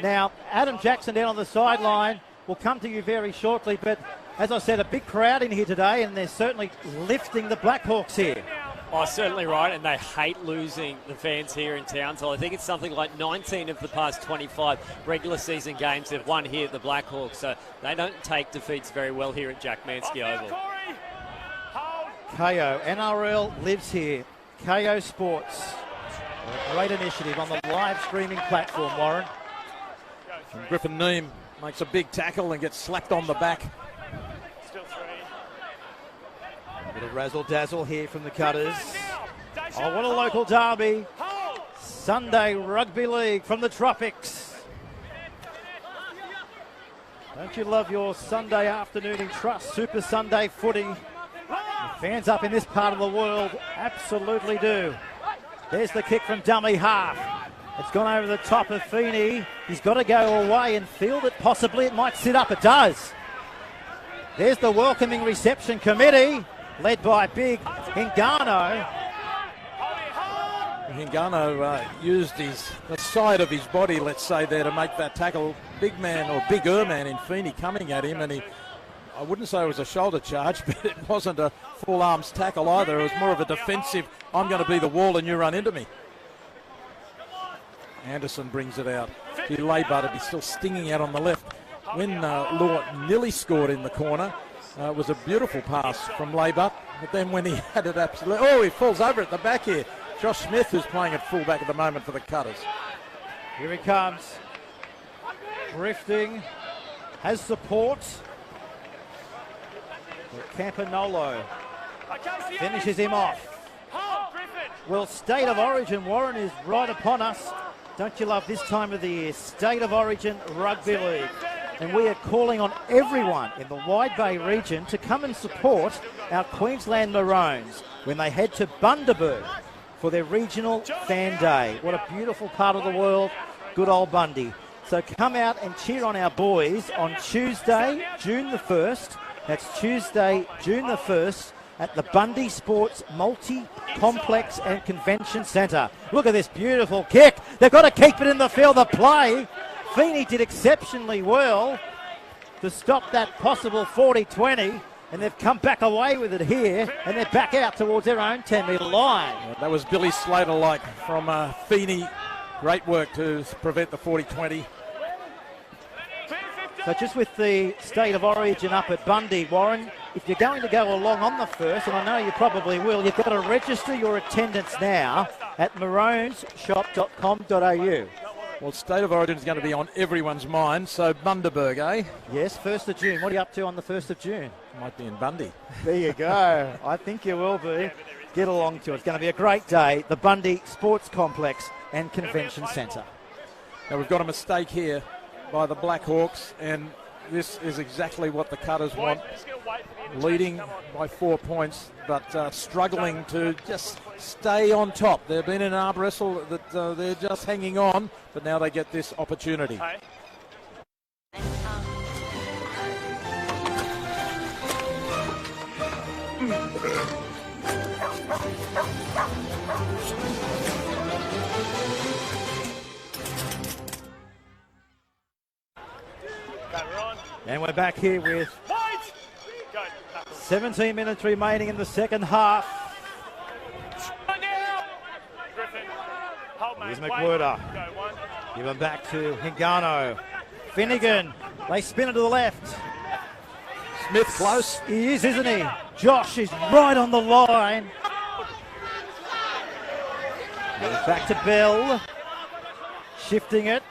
Now, Adam Jackson down on the sideline will come to you very shortly, but as I said, a big crowd in here today, and they're certainly lifting the Blackhawks here. Oh, certainly right, and they hate losing the fans here in Townsville. I think it's something like 19 of the past 25 regular season games they've won here at the Blackhawks, so they don't take defeats very well here at Jack Manske Oval. KO, NRL lives here. KO Sports, a great initiative on the live streaming platform, Warren. And Griffin Neem makes a big tackle and gets slapped on the back. A bit of razzle-dazzle here from the Cutters. Oh, what a local derby. Sunday Rugby League from the tropics. Don't you love your Sunday afternoon Instrust Super Sunday footy? The fans up in this part of the world absolutely do. There's the kick from dummy half. It's gone over the top of Feeney. He's got to go away and field it. Possibly it might sit up. It does. There's the welcoming reception committee, led by Big Hingano. Hingano used the side of his body, let's say, there to make that tackle. Big man, or bigger man in Feeney coming at him, and I wouldn't say it was a shoulder charge, but it wasn't a full arms tackle either. It was more of a defensive, I'm going to be the wall and you run into me. Anderson brings it out. He lay-butt, it'd be still stinging out on the left. When Law nearly scored in the corner, it was a beautiful pass from Lay-butt, but then when he had it absolutely... Oh, he falls over at the back here. Josh Smith, who's playing at fullback at the moment for the Cutters. Here he comes. Drifting. Has support. Campanolo finishes him off. Well, State of Origin, Warren, is right upon us. Don't you love this time of the year? State of Origin Rugby League. And we are calling on everyone in the Wide Bay region to come and support our Queensland Maroons when they head to Bundaberg for their regional fan day. What a beautiful part of the world, good old Bundy. So come out and cheer on our boys on Tuesday, June the 1st. That's Tuesday, June the 1st at the Bundy Sports Multi-Complex and Convention Centre. Look at this beautiful kick. They've got to keep it in the field of play. Feeney did exceptionally well to stop that possible 40-20, and they've come back away with it here, and they're back out towards their own 10-metre line. That was Billy Slater-like from Feeney. Great work to prevent the 40-20. So just with the State of Origin up at Bundy, Warren, if you're going to go along on the first, and I know you probably will, you've got to register your attendance now at maroonshop.com.au. Well, State of Origin is going to be on everyone's mind, so Bundaberg, eh? Yes, 1st of June. What are you up to on the 1st of June? Might be in Bundy. There you go. I think you will be. Get along to it. It's going to be a great day. The Bundy Sports Complex and Convention Centre. Now, we've got a mistake here by the Blackhawks, and this is exactly what the Cutters want. Leading by 4 points, but struggling to just stay on top. They've been in an arm wrestle that they're just hanging on, but now they get this opportunity. And we're back here with 17 minutes remaining in the second half. Here's McWhirter. Give him back to Hingano. Finnegan. They spin it to the left. Smith close. He is, isn't he? Josh is right on the line. Back to Bell. Shifting it.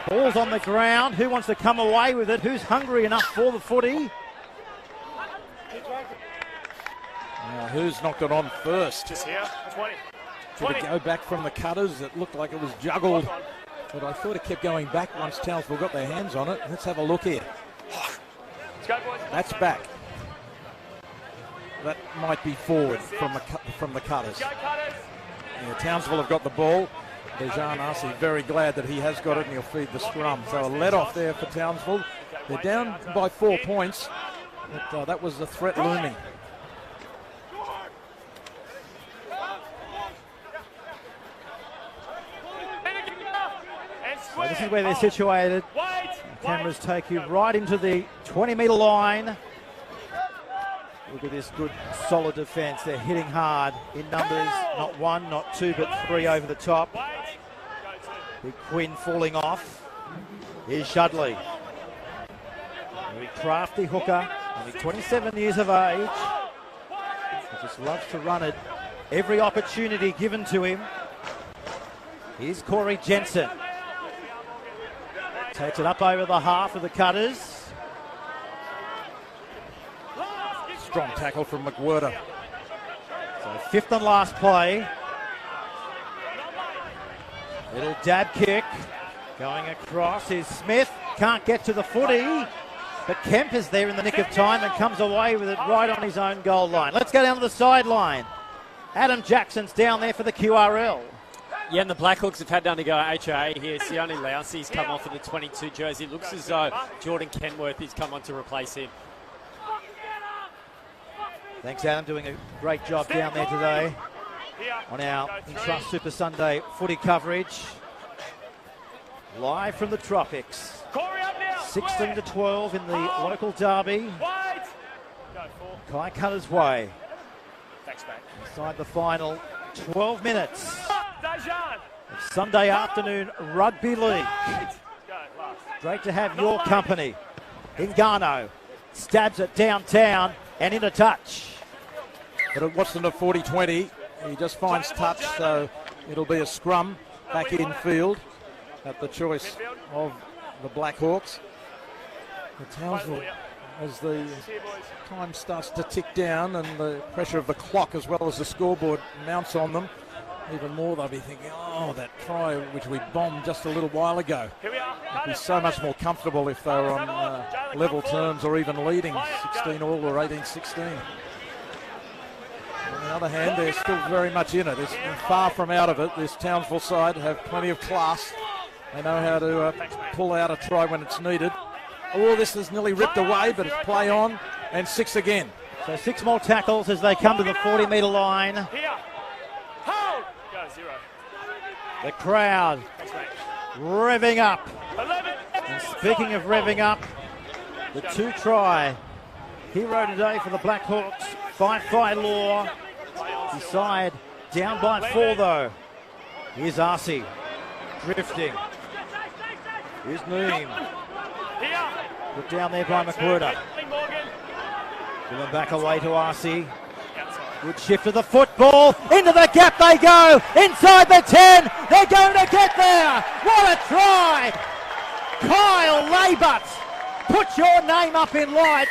Ball's on the ground. Who wants to come away with it? Who's hungry enough for the footy? Now, who's knocked it on first? Just here, 20. Did it go back from the Cutters? It looked like it was juggled, but I thought it kept going back once Townsville got their hands on it. Let's have a look here. Let's go, boys. That's back. That might be forward from the Cutters. Yeah, Townsville have got the ball. Dejan Arce very glad that he has got it, and he'll feed the scrum. So a let off there for Townsville. They're down by 4 points, but that was the threat looming. this is where they're situated. The cameras take you right into the 20-metre line. Look at this good, solid defence. They're hitting hard in numbers. Not one, not two, but three over the top. Big Quinn falling off. Here's Shudley. Very crafty hooker, only 27 years of age. He just loves to run it. Every opportunity given to him. Here's Corey Jensen. Takes it up over the half of the Cutters. Strong tackle from McWhirter. So fifth and last play. Little dab kick. Going across is Smith. Can't get to the footy. But Kemp is there in the nick of time and comes away with it right on his own goal line. Let's go down to the sideline. Adam Jackson's down there for the QRL. Yeah, and the Blackhawks have had to undergo HIA here. Sione Lousy's come off in the 22 jersey. It looks as though Jordan Kenworth has come on to replace him. Thanks, Adam, doing a great job down there today on our Instrust Super Sunday footy coverage. Live from the tropics. 16 to 12 in the local derby. Kai Cutters Way. Inside the final 12 minutes of Sunday afternoon rugby league. Great to have your company. Ingano stabs it downtown and into touch. But it wasn't a 40-20. He just finds touch, so it'll be a scrum back in field at the choice of the Blackhawks. The Townsville, as the time starts to tick down and the pressure of the clock as well as the scoreboard mounts on them, even more they'll be thinking, oh, that try which we bombed just a little while ago. It'd be so much more comfortable if they were on level terms or even leading 16-all or 18-16. On the other hand, they're still very much in it. It's far from out of it. This Townsville side have plenty of class. They know how to pull out a try when it's needed. Oh, this is nearly ripped away, but it's play on, and six again. So six more tackles as they come to the 40-metre line. The crowd revving up. And speaking of revving up, the two-try hero today for the Blackhawks, Fight Law. Decide down by 4 though. Here's Arcee drifting. Here's Neem. Put down there by McWhirter. Given back away to Arcee. Good shift of the football. Into the gap they go. Inside the 10. They're going to get there. What a try. Kyle Laybutt. Put your name up in lights.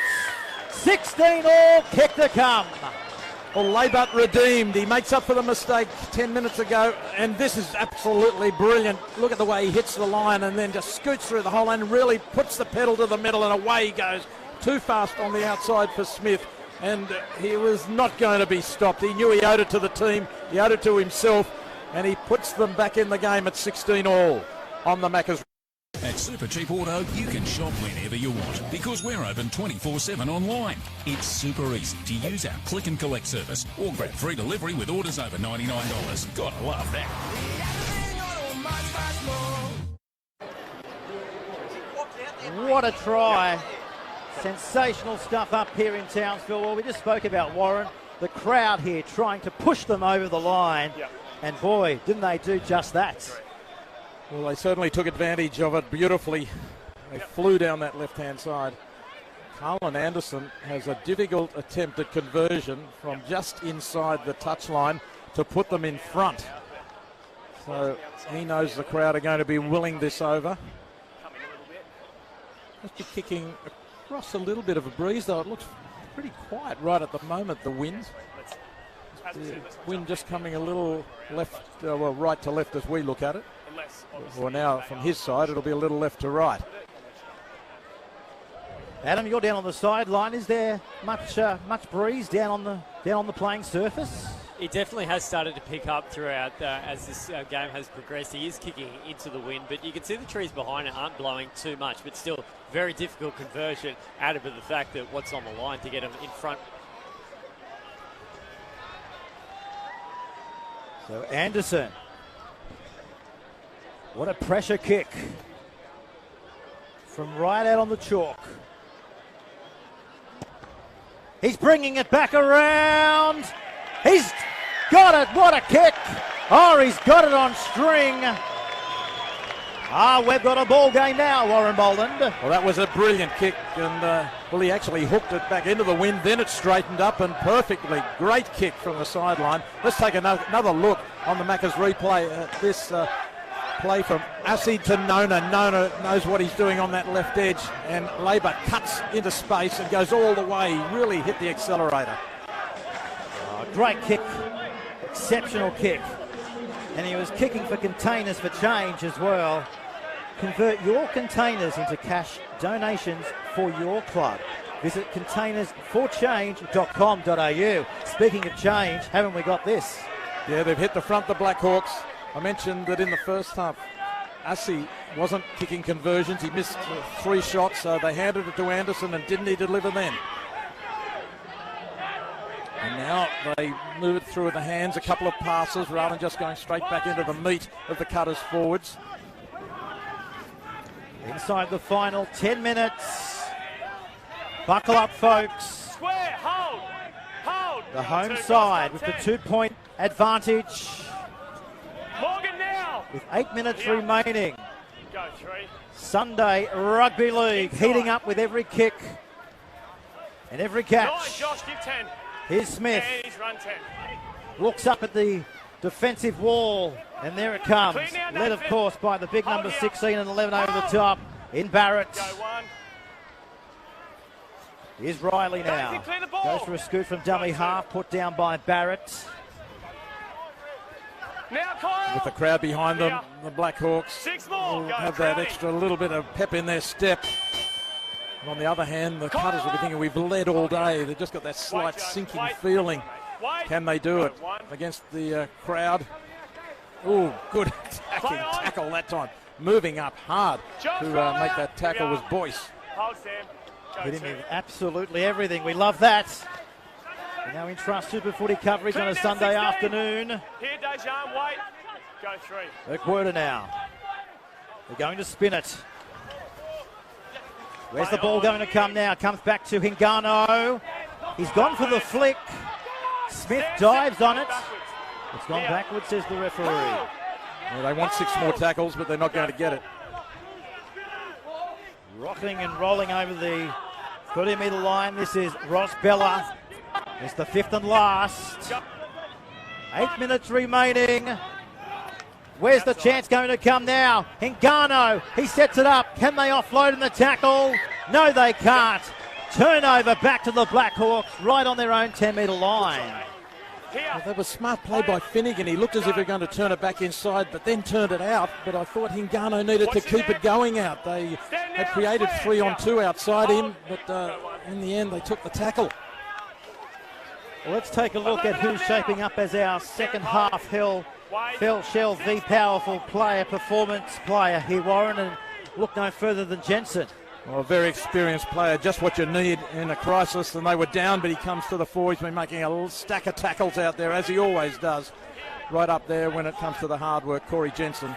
16-all kick to come. Well, Laybutt redeemed. He makes up for the mistake 10 minutes ago, and this is absolutely brilliant. Look at the way he hits the line and then just scoots through the hole and really puts the pedal to the metal, and away he goes. Too fast on the outside for Smith, and he was not going to be stopped. He knew he owed it to the team, he owed it to himself, and he puts them back in the game at 16-all on the Maccas. At Supercheap Auto, you can shop whenever you want because we're open 24/7 online. It's super easy to use our click and collect service or grab free delivery with orders over $99. Gotta love that. What a try. Sensational stuff up here in Townsville. Well, we just spoke about Warren. The crowd here trying to push them over the line. And boy, didn't they do just that. Well, they certainly took advantage of it beautifully. They flew down that left-hand side. Carlin Anderson has a difficult attempt at conversion from just inside the touchline to put them in front. So he knows the crowd are going to be willing this over. Must be kicking across a little bit of a breeze, though it looks pretty quiet right at the moment, the wind. The wind just coming a little left, well, right to left as we look at it. Well, now from his side, it'll be a little left to right. Adam, you're down on the sideline. Is there much breeze down on the playing surface? It definitely has started to pick up throughout as this game has progressed. He is kicking into the wind, but you can see the trees behind it aren't blowing too much, but still very difficult conversion, added with the fact that what's on the line to get him in front. So Anderson. What a pressure kick. from right out on the chalk. He's bringing it back around. He's got it. What a kick. Oh, he's got it on string. We've got a ball game now, Warren Boland. Well, that was a brilliant kick, and he actually hooked it back into the wind. Then it straightened up and perfectly. Great kick from the sideline. Let's take another look on the Maccas replay at this play from Assi to Nona. Nona knows what he's doing on that left edge, and Labour cuts into space and goes all the way. Really hit the accelerator. Great kick. Exceptional kick. And he was kicking for containers for change as well. Convert your containers into cash donations for your club. Visit containersforchange.com.au. Speaking of change, haven't we got this? Yeah, they've hit the front, the Blackhawks. I mentioned that in the first half, Assi wasn't kicking conversions. He missed 3 shots, so they handed it to Anderson, and didn't he deliver then? And now they move it through with the hands, a couple of passes rather than just going straight back into the meat of the Cutters forwards. Inside the final 10 minutes. Buckle up, folks. Square, hold. The home side with the 2-point advantage. Morgan now. With 8 minutes remaining. Go 3. Sunday Rugby League heating up with every kick and every catch. 9, Josh, give 10. Here's Smith. And he's run 10. Looks up at the defensive wall, and there it comes. Led, of course, by the big number 16 and 11 over the top in Barrett. Go 1. Here's Riley now. Goes for a scoot from dummy half, put down by Barrett. Now Kyle. With the crowd behind them, the Blackhawks 6 more. will have that extra little bit of pep in their step. And on the other hand, the Cutters will be thinking, we've led all day. They've just got that slight sinking feeling. Can they do it against the crowd? Oh, good tackle that time. Moving up hard to make that tackle was Boyce. Hold, Sam. Hit him with absolutely everything. We love that. And now Instrust Super Footy coverage on a Sunday afternoon. Here, Dejan, wait. Go 3. Equerda now. They're going to spin it. Where's the ball going to come now? Comes back to Hingano. He's gone for the flick. Smith dives on it. It's gone backwards, says the referee. Well, they want 6 more tackles, but they're not going to get it. Rocking and rolling over the 30-metre line. This is Ross Bella. It's the 5th and last. 8 minutes remaining. Where's the chance going to come now? Hingano, he sets it up. Can they offload in the tackle? No, they can't. Turnover back to the Blackhawks, right on their own 10-metre line. Well, that was smart play by Finnegan. He looked as if he were going to turn it back inside, but then turned it out. But I thought Hingano needed to keep it going out. They had created 3-on-2 outside him, but in the end they took the tackle. Well, let's take a look at who's shaping up as our second half Shell V powerful player, performance player here, Warren, and look no further than Jensen. Well, a very experienced player, just what you need in a crisis, and they were down, but he comes to the fore. He's been making a little stack of tackles out there, as he always does. Right up there when it comes to the hard work, Corey Jensen.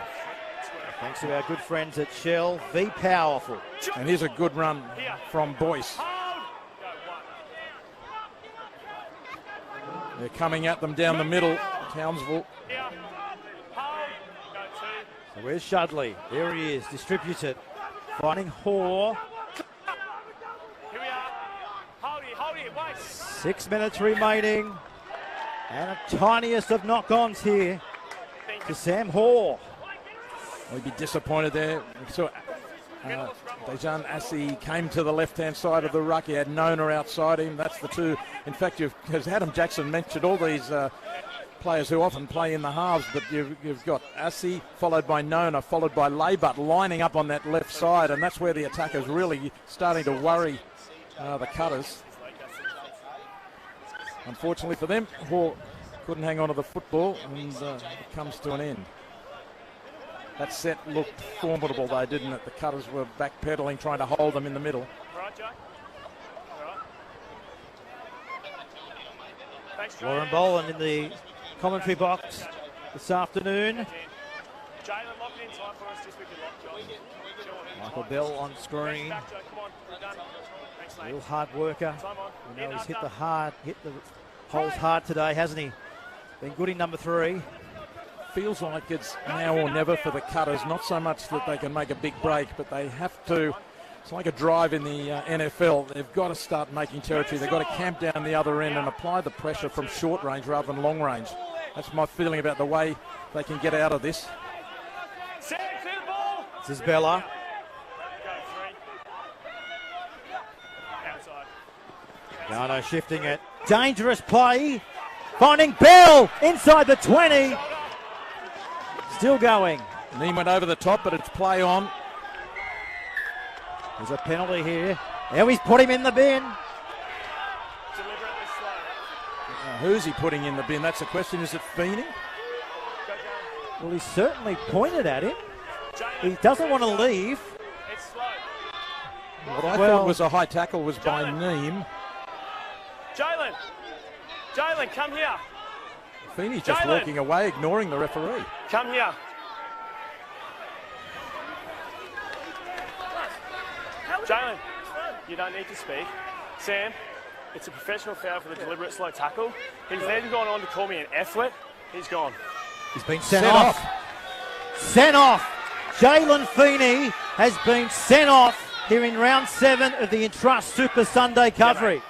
Thanks to our good friends at Shell V powerful. And here's a good run from Boyce. They're coming at them down the middle, Townsville. So where's Shudley? There he is, distributed. Finding Hoare. Here we are. Hold it, wait. 6 minutes remaining. And a tiniest of knock-ons here to Sam Hoare. He'd be disappointed there. So, Dejan Assi came to the left-hand side of the ruck. He had Nona outside him. That's the two. In fact, as Adam Jackson mentioned, all these players who often play in the halves, but you've got Assi, followed by Nona, followed by Laybutt, lining up on that left side, and that's where the attackers really starting to worry the Cutters. Unfortunately for them, Hall couldn't hang on to the football, and it comes to an end. That set looked formidable, though, didn't it? The Cutters were backpedaling, trying to hold them in the middle. Right, Joe. Thanks, Warren Boland in the commentary box this afternoon. Jalen, lock it in time for us, just with your lock, John. Michael Bell on screen. Back, Joe. Come on, we're done. Thanks, mate. Real hard worker. Time on. We know he's hit the holes hard today, hasn't he? Been good in number 3. Feels like it's now or never for the Cutters. Not so much that they can make a big break, but they have to. It's like a drive in the NFL. They've got to start making territory. They've got to camp down the other end and apply the pressure from short range rather than long range. That's my feeling about the way they can get out of this. This is Bella. Gano shifting it. Dangerous play. Finding Bell inside the 20. Still going. Neem went over the top, but it's play on. There's a penalty here. Now he's put him in the bin. Who's he putting in the bin? That's the question. Is it Feeney? Well, he certainly pointed at him. He doesn't want to leave. What I thought was a high tackle was by Neem. Jalen, come here. Feeney's just walking away, ignoring the referee. Come here. Jalen, you don't need to speak. Sam, it's a professional foul for the deliberate slow tackle. He's then gone on to call me an F-word. He's gone. He's been sent off. Sent off. Jalen Feeney has been sent off here in round 7 of the Intrust Super Sunday coverage.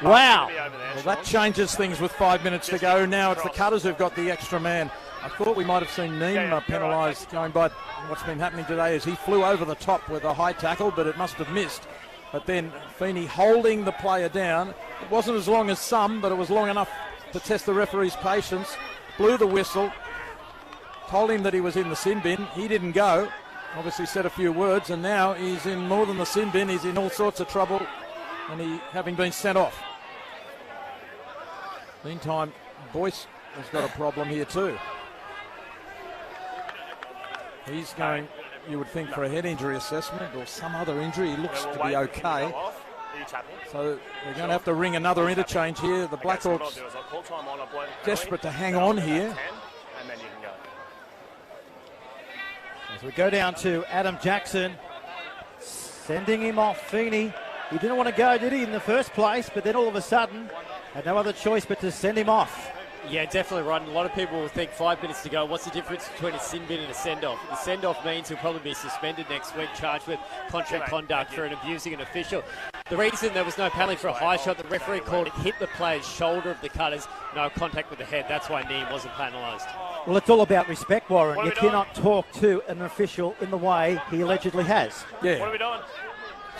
Wow. Well, that changes things with 5 minutes to go. Now it's the Cutters who've got the extra man. I thought we might have seen Neem penalised going by. What's been happening today is he flew over the top with a high tackle, but it must have missed. But then Feeney holding the player down. It wasn't as long as some, but it was long enough to test the referee's patience. Blew the whistle. Told him that he was in the sin bin. He didn't go. Obviously said a few words, and now he's in more than the sin bin. He's in all sorts of trouble, and he having been sent off. Meantime, Boyce has got a problem here too. He's going, you would think, for a head injury assessment or some other injury. He looks to be okay. So they're going to have to ring another interchange here. The Blackhawks desperate to hang on here. As we go down to Adam Jackson, sending him off. Feeney, he didn't want to go, did he, in the first place? But then all of a sudden, had no other choice but to send him off. Yeah, definitely right. And a lot of people will think 5 minutes to go. What's the difference between a sin bin and a send-off? The send-off means he'll probably be suspended next week, charged with contract conduct for an abusing an official. The reason there was no penalty for a high shot, the referee called it hit the player's shoulder of the Cutters, no contact with the head. That's why Neem wasn't penalised. Well, it's all about respect, Warren. You cannot talk to an official in the way he allegedly has. Yeah. What are we doing?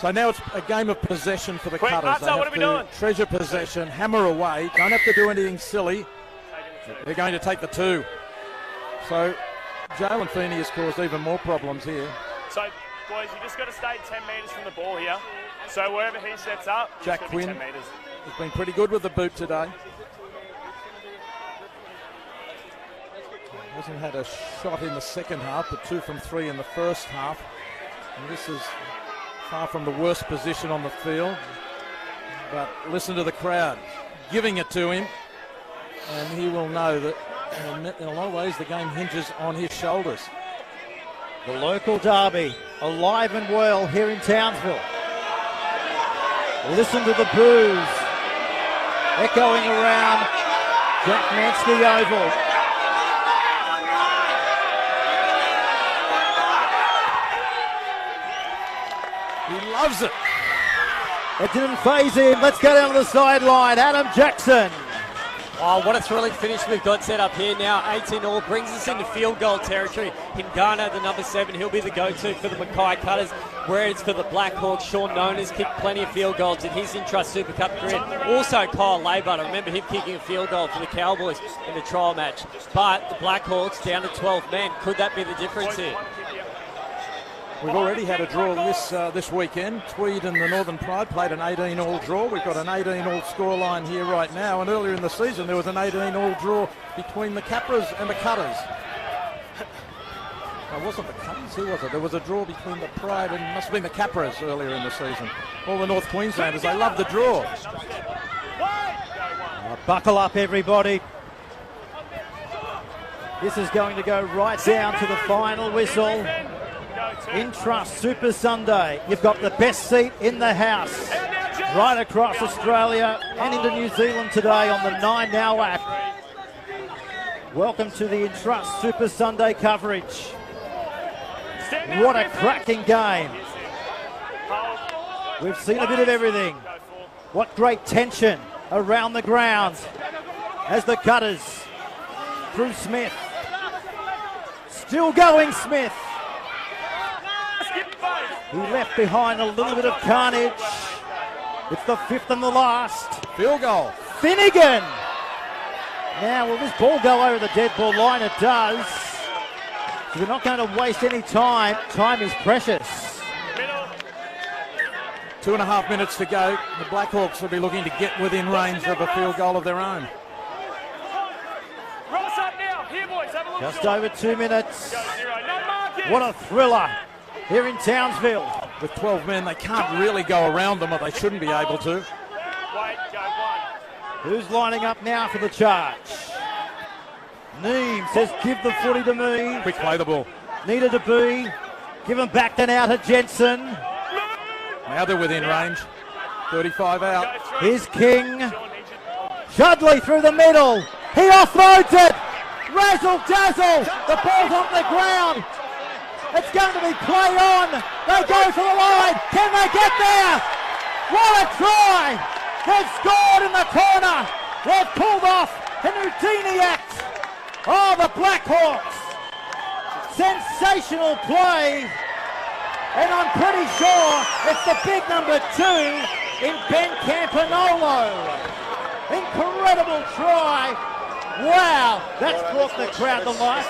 So now it's a game of possession for the Quick, Cutters. Martha, they what have are we to doing? treasure possession, hammer away. Don't have to do anything silly. They're going to take the 2. So Jalen Feeney has caused even more problems here. So, boys, you just got to stay 10 metres from the ball here. So wherever he sets up, Jack Quinn has been pretty good with the boot today. Hasn't had a shot in the second half, but 2 from 3 in the first half. And this is far from the worst position on the field. But listen to the crowd giving it to him. And he will know that in a lot of ways the game hinges on his shoulders. The local derby, alive and well here in Townsville. Listen to the boos echoing around Jack Manske Oval. He loves it. It didn't faze him. Let's go down to the sideline. Adam Jackson. Oh, what a thrilling finish we've got set up here now. 18 all brings us into field goal territory. Hingano, the number 7, he'll be the go-to for the Mackay Cutters. Whereas for the Blackhawks, Sean Noon has kicked plenty of field goals in his Intrust Super Cup career. Also Kyle Laybutt, I remember him kicking a field goal for the Cowboys in the trial match. But the Blackhawks down to 12 men. Could that be the difference here? We've already had a draw this weekend. Tweed and the Northern Pride played an 18-all draw. We've got an 18-all scoreline here right now. And earlier in the season, there was an 18-all draw between the Capras and the Cutters. It wasn't the Cutters, who was it? There was a draw between the Pride and must have been the Capras earlier in the season. All the North Queenslanders, they love the draw. Buckle up, everybody. This is going to go right down to the final whistle. Instrust Super Sunday. You've got the best seat in the house. Right across Australia and into New Zealand today on the 9 Now app. Welcome to the Instrust Super Sunday coverage. What a cracking game. We've seen a bit of everything. What great tension around the ground as the Cutters through Smith. Still going Smith. He left behind a little bit of carnage. It's the fifth and the last. Field goal. Finnegan. Now, will this ball go over the dead ball line? It does. So we're not going to waste any time. Time is precious. 2.5 minutes to go. The Blackhawks will be looking to get within range of a field goal of their own. Just over 2 minutes. What a thriller here in Townsville. With 12 men, they can't really go around them, or they shouldn't be able to. Who's lining up now for the charge? Neem says, give the footy to me. Quick play the ball. Needed to be. Give him back to now to Jensen. Now they're within range. 35 out. Here's King. Chudley through the middle. He offloads it. Razzle dazzle. The ball's on the ground. It's going to be play on. They go for the line. Can they get there? What a try. They've scored in the corner. They've pulled off an Houdini act. Oh, the Blackhawks. Sensational play. And I'm pretty sure it's the big number 2 in Ben Campanolo. Incredible try. Wow, that's brought the crowd to life.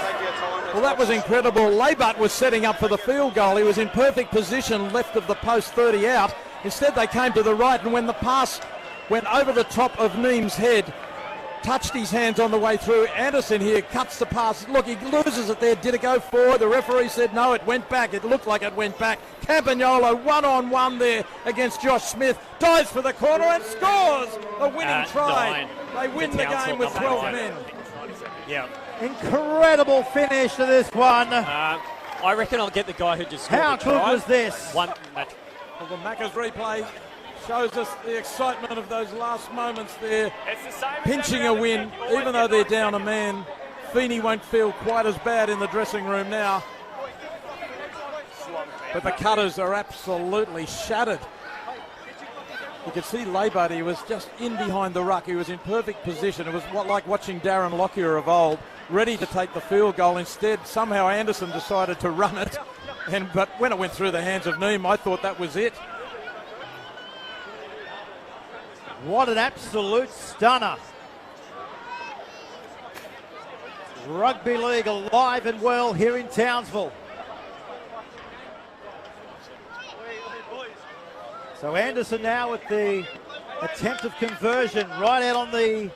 Well, that was incredible. Laybut was setting up for the field goal. He was in perfect position left of the post 30 out. Instead, they came to the right, and when the pass went over the top of Neem's head, touched his hands on the way through. Anderson here cuts the pass. Look, he loses it there. Did it go forward? The referee said no, it went back. It looked like it went back. Campagnolo one-on-one there against Josh Smith. Dives for the corner and scores a winning try. They win the game with 12 men. Yeah. Incredible finish to this one. I reckon I'll get the guy who just scored How the good try. was this? Well, the Macca's replay shows us the excitement of those last moments there. Pinching a win, even though they're down a man. Feeney won't feel quite as bad in the dressing room now. But the Cutters are absolutely shattered. You could see Laybut, he was just in behind the ruck. He was in perfect position. It was like watching Darren Lockyer of old, ready to take the field goal. Instead, somehow Anderson decided to run it. But when it went through the hands of Neem, I thought that was it. What an absolute stunner. Rugby League alive and well here in Townsville. So Anderson now with the attempt of conversion right out on the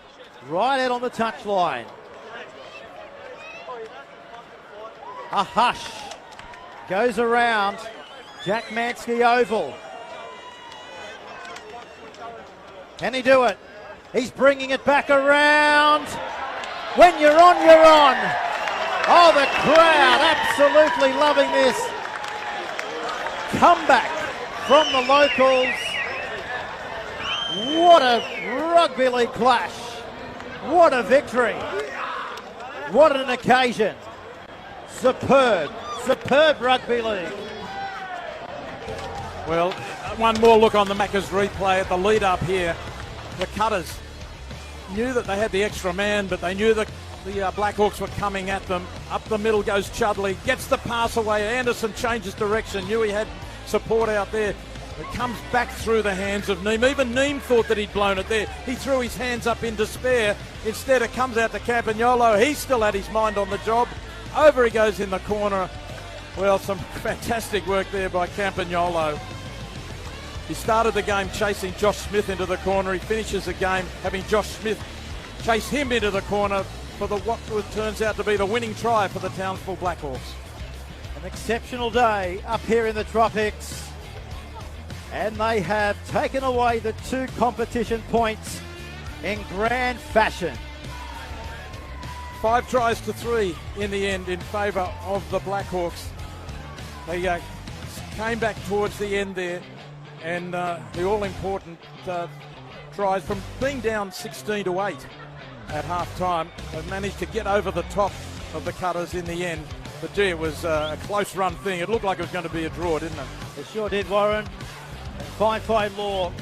touchline. A hush goes around Jack Mansky Oval. Can he do it? He's bringing it back around. When you're on, you're on. Oh, the crowd absolutely loving this comeback from the locals. What a rugby league clash. What a victory. What an occasion. Superb rugby league. Well, one more look on the Macca's replay at the lead up here. The Cutters knew that they had the extra man, but they knew that the Blackhawks were coming at them. Up the middle goes Chudley, gets the pass away. Anderson changes direction, knew he had support out there. It comes back through the hands of Neem. Even Neem thought that he'd blown it there. He threw his hands up in despair. Instead, it comes out to Campagnolo. He still had his mind on the job. Over he goes in the corner. Well, some fantastic work there by Campagnolo. He started the game chasing Josh Smith into the corner. He finishes the game having Josh Smith chase him into the corner for what turns out to be the winning try for the Townsville Blackhawks. An exceptional day up here in the tropics. And they have taken away the 2 competition points in grand fashion. 5 tries to 3 in the end in favour of the Blackhawks. They came back towards the end there, and the all-important tries from being down 16-8 at half-time. They managed to get over the top of the Cutters in the end. But gee, it was a close-run thing. It looked like it was going to be a draw, didn't it? It sure did, Warren. Five Law,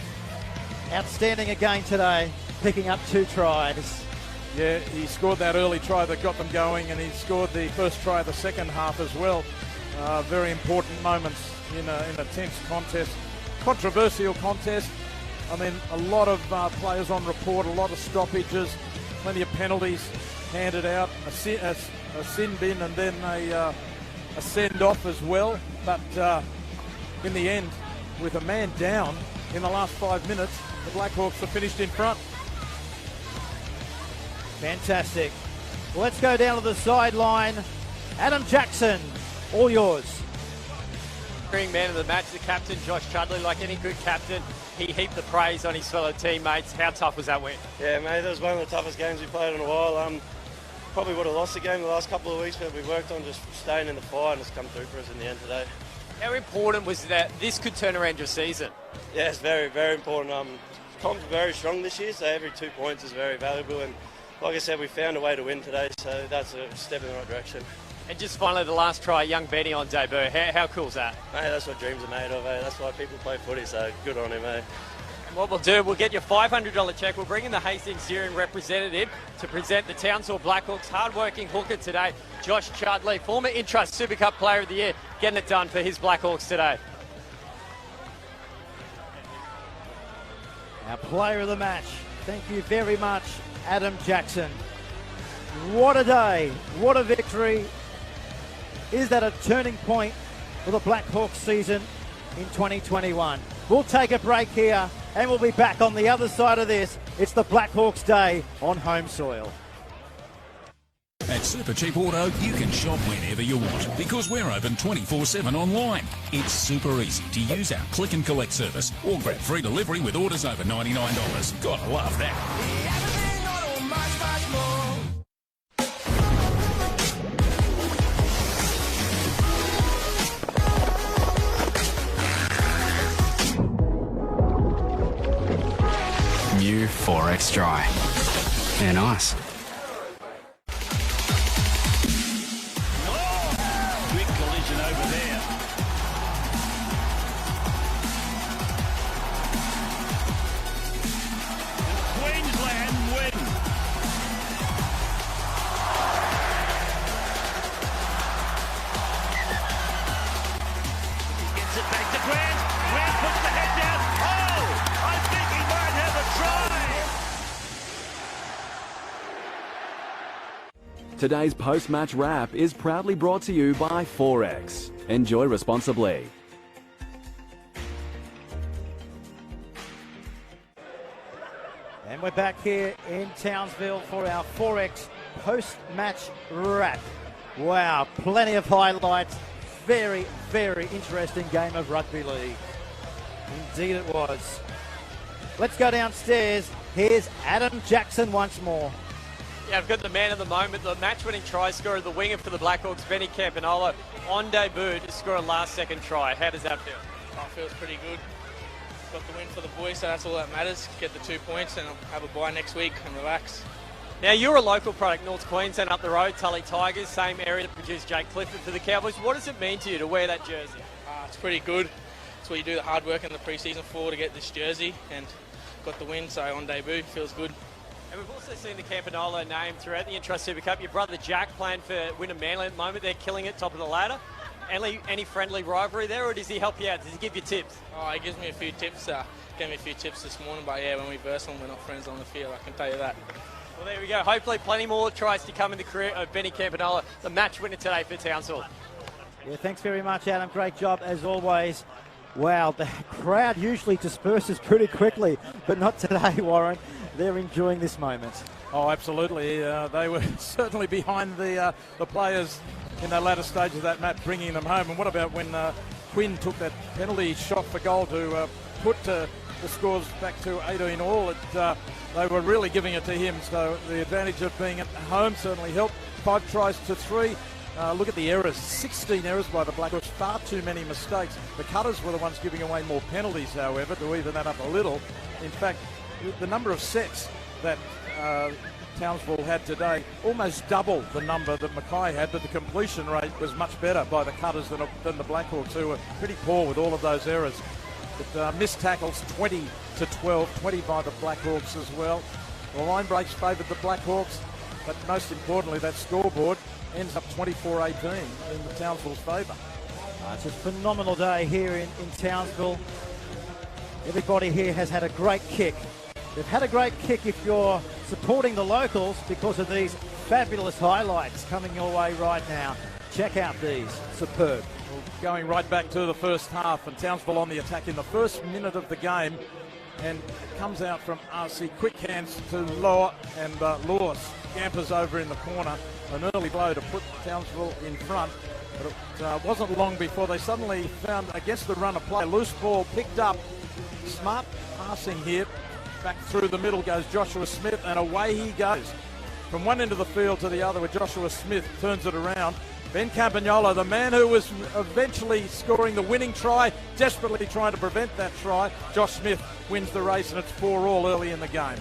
outstanding again today, picking up 2 tries. Yeah, he scored that early try that got them going, and he scored the first try of the second half as well. Very important moments in a tense contest, controversial contest. I mean, a lot of players on report, a lot of stoppages, plenty of penalties handed out, a sin bin, and then a send-off as well. But in the end, with a man down in the last 5 minutes, the Blackhawks are finished in front. Fantastic. Well, let's go down to the sideline. Adam Jackson, all yours. Man of the match, the captain, Josh Chudley. Like any good captain, he heaped the praise on his fellow teammates. How tough was that win? Yeah, mate, that was one of the toughest games we played in a while. Probably would have lost the game the last couple of weeks, but we worked on just staying in the fight, and it's come through for us in the end today. How important was that this could turn around your season? Yeah, it's very, very important. Com's very strong this year, so every 2 points is very valuable, and like I said, we found a way to win today, so that's a step in the right direction. And just finally, the last try, young Benny on debut. How cool is that? Mate, that's what dreams are made of, eh? That's why people play footy, so good on him, eh? And what we'll do, we'll get your $500 cheque. We'll bring in the Hastings Syrian representative to present the Townsville Blackhawks hard-working hooker today, Josh Chudley, former Intrust Super Cup Player of the Year, getting it done for his Blackhawks today. Our player of the match. Thank you very much, Adam Jackson. What a day, what a victory. Is that a turning point for the Blackhawks season in 2021? We'll take a break here and we'll be back on the other side of this. It's the Blackhawks Day on home soil. At Supercheap Auto, you can shop whenever you want because we're open 24/7 online. It's super easy to use our click and collect service or grab free delivery with orders over $99. Gotta love that. New 4X Dry. They're nice. Quick collision over there. Queensland win. He gets it back to Grant. Grant puts the head down. Oh! I think he might have a try. Today's post-match wrap is proudly brought to you by 4X. Enjoy responsibly. And we're back here in Townsville for our 4X post-match wrap. Wow, plenty of highlights. Very, very interesting game of rugby league. Indeed it was. Let's go downstairs. Here's Adam Jackson once more. Yeah, I've got the man of the moment, the match-winning try scorer, the winger for the Blackhawks, Benny Campanolo, on debut to score a last-second try. How does that feel? Oh, it feels pretty good. Got the win for the boys, so that's all that matters. Get the 2 points and I'll have a bye next week and relax. Now, you're a local product, North Queensland, up the road, Tully Tigers, same area that produced Jake Clifford for the Cowboys. What does it mean to you to wear that jersey? It's pretty good. It's what you do the hard work in the pre-season for to get this jersey, and got the win, so on debut, feels good. And we've also seen the Campanolo name throughout the Intrust Super Cup. Your brother Jack playing for Wynnum Manly at the moment. They're killing it, top of the ladder. Any friendly rivalry there, or does he help you out? Does he give you tips? Oh, he gives me a few tips. Gave me a few tips this morning, but yeah, when we verse on, we're not friends on the field, I can tell you that. Well, there we go. Hopefully plenty more tries to come in the career of Benny Campanolo, the match winner today for Townsville. Yeah, thanks very much, Adam. Great job as always. Wow, the crowd usually disperses pretty quickly, but not today, Warren. They're enjoying this moment. Oh, absolutely. They were certainly behind the players in the latter stage of that match, bringing them home. And what about when Quinn took that penalty shot for goal to put the scores back to 18 all. They were really giving it to him, so the advantage of being at home certainly helped. 5 tries to 3. Look at the errors. 16 errors by the Blackhawks. Far too many mistakes. The Cutters were the ones giving away more penalties, however, to even that up a little. In fact, the number of sets that Townsville had today, almost double the number that Mackay had, but the completion rate was much better by the Cutters than the Blackhawks, who were pretty poor with all of those errors. But missed tackles 20 to 12, 20 by the Blackhawks as well. The line breaks favoured the Blackhawks, but most importantly, that scoreboard ends up 24-18 in the Townsville's favour. It's a phenomenal day here in Townsville. Everybody here has had a great kick. They've had a great kick if you're supporting the locals because of these fabulous highlights coming your way right now. Check out these. Superb. Well, going right back to the first half, and Townsville on the attack in the first minute of the game, and it comes out from RC. Quick hands to Loa, and Lewis scampers over in the corner. An early blow to put Townsville in front, but it wasn't long before they suddenly found, against the run of play, loose ball picked up. Smart passing here. Back through the middle goes Joshua Smith, and away he goes. From one end of the field to the other, where Joshua Smith turns it around. Ben Campagnolo, the man who was eventually scoring the winning try, desperately trying to prevent that try. Josh Smith wins the race, and it's 4-all early in the game.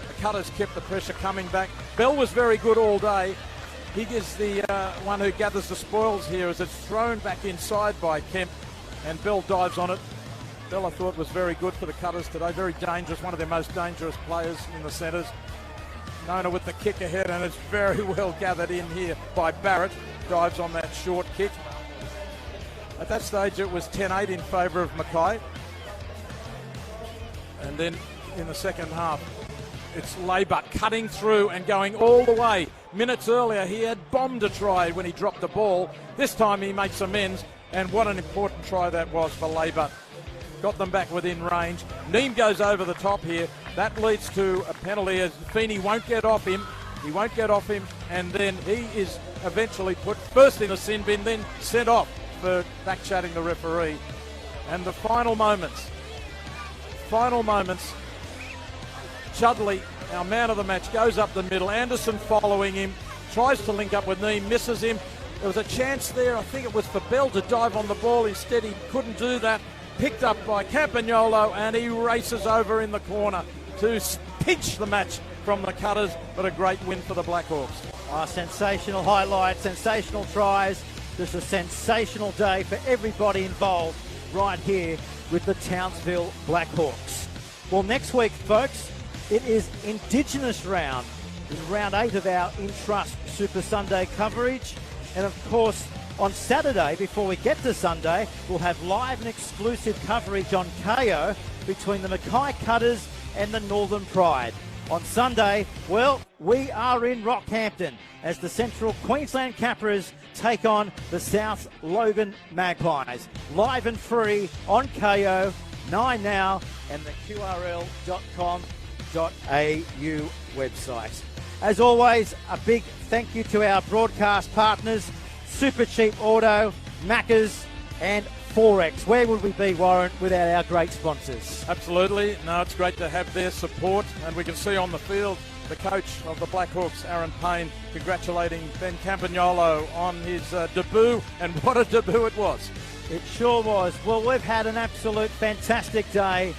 The Cutters kept the pressure coming back. Bell was very good all day. He is the one who gathers the spoils here as it's thrown back inside by Kemp, and Bell dives on it. Bell, I thought, was very good for the Cutters today. Very dangerous, one of their most dangerous players in the centres. Nona with the kick ahead, and it's very well gathered in here by Barrett. Dives on that short kick. At that stage, it was 10-8 in favour of Mackay. And then in the second half, it's Laybutt cutting through and going all the way. Minutes earlier, he had bombed a try when he dropped the ball. This time, he makes amends, and what an important try that was for Laybutt. Got them back within range. Neem goes over the top here. That leads to a penalty as Feeney won't get off him. He won't get off him, and then he is eventually put first in a sin bin, then sent off for back-chatting the referee. And the final moments. Chudley, our man of the match, goes up the middle. Anderson following him, tries to link up with Neem, misses him. There was a chance there, I think it was for Bell to dive on the ball. Instead, he couldn't do that. Picked up by Campagnolo, and he races over in the corner to pinch the match from the Cutters, but a great win for the Blackhawks. Sensational highlights, sensational tries. Just a sensational day for everybody involved right here with the Townsville Blackhawks. Well, next week, folks, it is Indigenous round. In round 8 of our Instrust Super Sunday coverage. And of course, on Saturday, before we get to Sunday, we'll have live and exclusive coverage on KO between the Mackay Cutters and the Northern Pride. On Sunday, well, we are in Rockhampton as the Central Queensland Capras take on the South Logan Magpies. Live and free on KO, 9 now, and the QRL.com.au website. As always, a big thank you to our broadcast partners, Super Cheap Auto, Maccas, and Forex. Where would we be, Warren, without our great sponsors? Absolutely. No, it's great to have their support, and we can see on the field the coach of the Blackhawks, Aaron Payne, congratulating Ben Campagnolo on his debut, and what a debut it was. It sure was. Well, we've had an absolute fantastic day.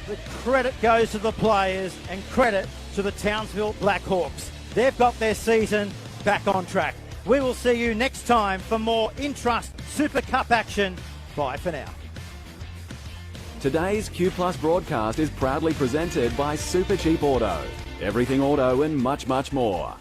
The credit goes to the players and credit to the Townsville Blackhawks. They've got their season back on track. We will see you next time for more Intrust Super Cup action. Bye for now. Today's Q Plus broadcast is proudly presented by Super Cheap Auto. Everything auto and much, much more.